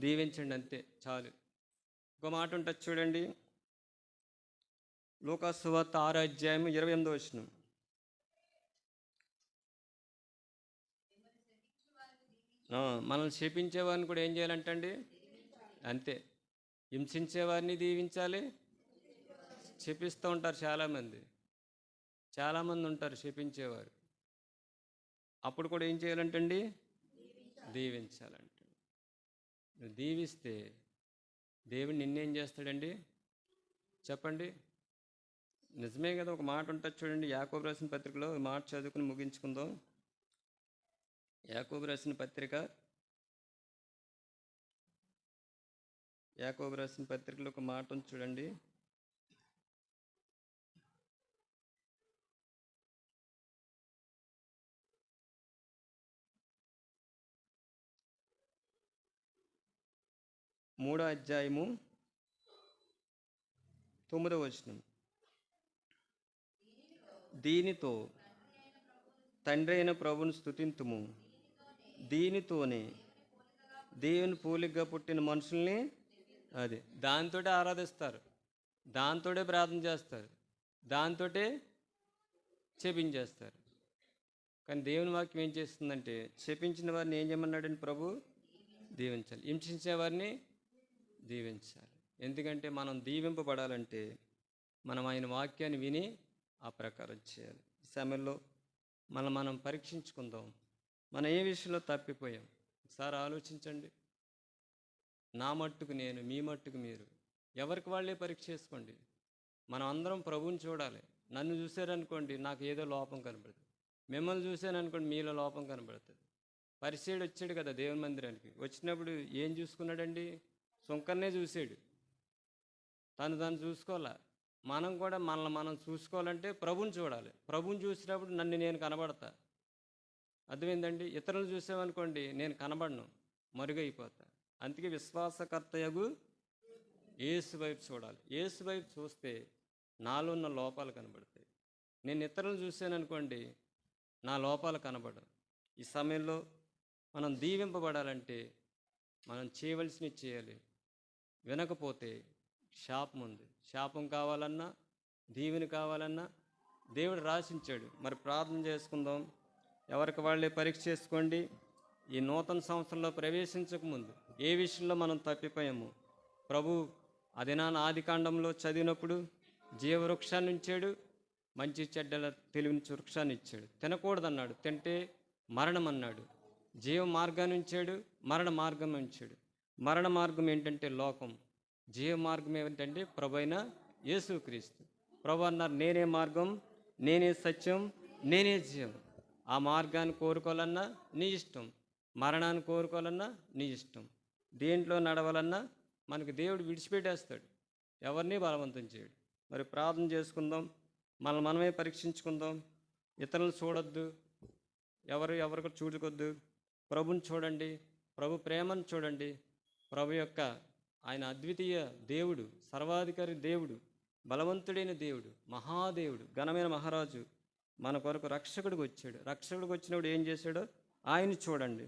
దీవించండి, అంతే చాలు. ఒక మాట ఉంటుంది చూడండి, లూకాసు సువార్త 6వ అధ్యాయం 28వ వచనం. మనల్ని శపించేవారిని కూడా ఏం చేయాలంటండి? అంతే. హింసించేవారిని దీవించాలి. శపిస్తూ ఉంటారు చాలామంది ఉంటారు శపించేవారు. అప్పుడు కూడా ఏం చేయాలంటండి? దీవించాలంట. నువ్వు దీవిస్తే దేవుడు నిన్నేం చేస్తాడండి? చెప్పండి. నిజమే కదా. ఒక మాట ఉంటుంది చూడండి, యాకోబు రాసిన పత్రికలో మాట చదువుకుని ముగించుకుందాం. యాకోబు రాసిన పత్రికలో ఒక మాట ఉంది చూడండి. మూడో అధ్యాయము 9వ వచనం. దీనితో తండ్రి అయిన ప్రభువును స్తుతింతుము, దీనితోనే దేవుని పోలికగా పుట్టిన మనుషుల్ని అది దాంతోటే ఆరాధిస్తారు, దాంతోటే ప్రార్థన చేస్తారు, దాంతోటే చెప్పించేస్తారు. కానీ దేవుని వాక్యం ఏం చేస్తుందంటే, చెప్పించిన వారిని ఏం చేయమన్నాడని ప్రభు? దీవించాలి. హింసించే వారిని దీవించాలి. ఎందుకంటే మనం దీవింపబడాలంటే మనం ఆయన వాక్యాన్ని విని ఆ ప్రకారం చేయాలి. ఈ సమయంలో మనం పరీక్షించుకుందాం. మనం ఏ విషయంలో తప్పిపోయాం ఒకసారి ఆలోచించండి. నా మట్టుకు నేను, మీ మట్టుకు మీరు, ఎవరికి వాళ్ళే పరీక్ష చేసుకోండి. మనం అందరం ప్రభువుని చూడాలి. నన్ను చూశారనుకోండి, నాకు ఏదో లోపం కనబడుతుంది. మిమ్మల్ని చూశాననుకోండి, మీలో లోపం కనబడుతుంది. పరిసయ్యుడు వచ్చాడు కదా దేవుని మందిరానికి. వచ్చినప్పుడు ఏం చూసుకున్నాడండి? సుంకన్నే చూసాడు. తను చూసుకోవాలా. మనం కూడా మనల్ని మనం చూసుకోవాలంటే ప్రభుని చూడాలి. ప్రభుని చూసినప్పుడు నన్ను నేను కనబడతా. అర్థమైందండి? ఇతరులు చూసామనుకోండి, నేను కనబడను, మరుగైపోతా. అందుకే విశ్వాసకర్తయగు యేసు వైపు చూడాలి. యేసు వైపు చూస్తే నాలో ఉన్న లోపాలు కనబడతాయి. నేను ఇతరులను చూశాననుకోండి, నా లోపాలు కనబడవు. ఈ సమయంలో మనం దీవింపబడాలంటే మనం చేయవలసినవి చేయాలి. వినకపోతే శాపం ఉంది. శాపం కావాలన్నా, దీవెన కావాలన్నా దేవుడు రాసించాడు. మరి ప్రార్థన చేసుకుందాం. ఎవరికి వాళ్ళే పరీక్ష చేసుకోండి. ఈ నూతన సంవత్సరంలో ప్రవేశించకముందు ఏ విషయంలో మనం తప్పిపోయాము? ప్రభు అదినాన్న ఆదికాండంలో చదివినప్పుడు జీవవృక్షాన్ని ఇచ్చాడు, మంచి చెడ్డల తెలివిని వృక్షాన్ని ఇచ్చాడు. తినకూడదన్నాడు. తింటే మరణం అన్నాడు, జీవ మార్గాన్ని ఉంచాడు, మరణ మార్గం ఉంచాడు. మరణ మార్గం ఏంటంటే లోకం, జీవ మార్గం ఏమిటంటే ప్రభు అయిన యేసుక్రీస్తు. ప్రభు అన్నారు, నేనే మార్గం, నేనే సత్యం, నేనే జీవం. ఆ మార్గాన్ని కోరుకోవాలన్నా నీ ఇష్టం, మరణాన్ని కోరుకోవాలన్నా నీ ఇష్టం. దేంట్లో నడవాలన్నా మనకు దేవుడు విడిచిపెట్టేస్తాడు, ఎవరిని బలవంతం చేయడు. మరి ప్రార్థన చేసుకుందాం, మనమే పరీక్షించుకుందాం. ఇతరులను చూడొద్దు, ఎవరికి చూడకొద్దు. ప్రభుని చూడండి, ప్రభు ప్రేమను చూడండి. ప్రభు యొక్క ఆయన అద్వితీయ దేవుడు, సర్వాధికారి దేవుడు, బలవంతుడైన దేవుడు, మహాదేవుడు, ఘనమైన మహారాజు మన కొరకు రక్షకుడికి వచ్చాడు. రక్షకుడికి వచ్చినప్పుడు ఏం చేశాడో ఆయన చూడండి.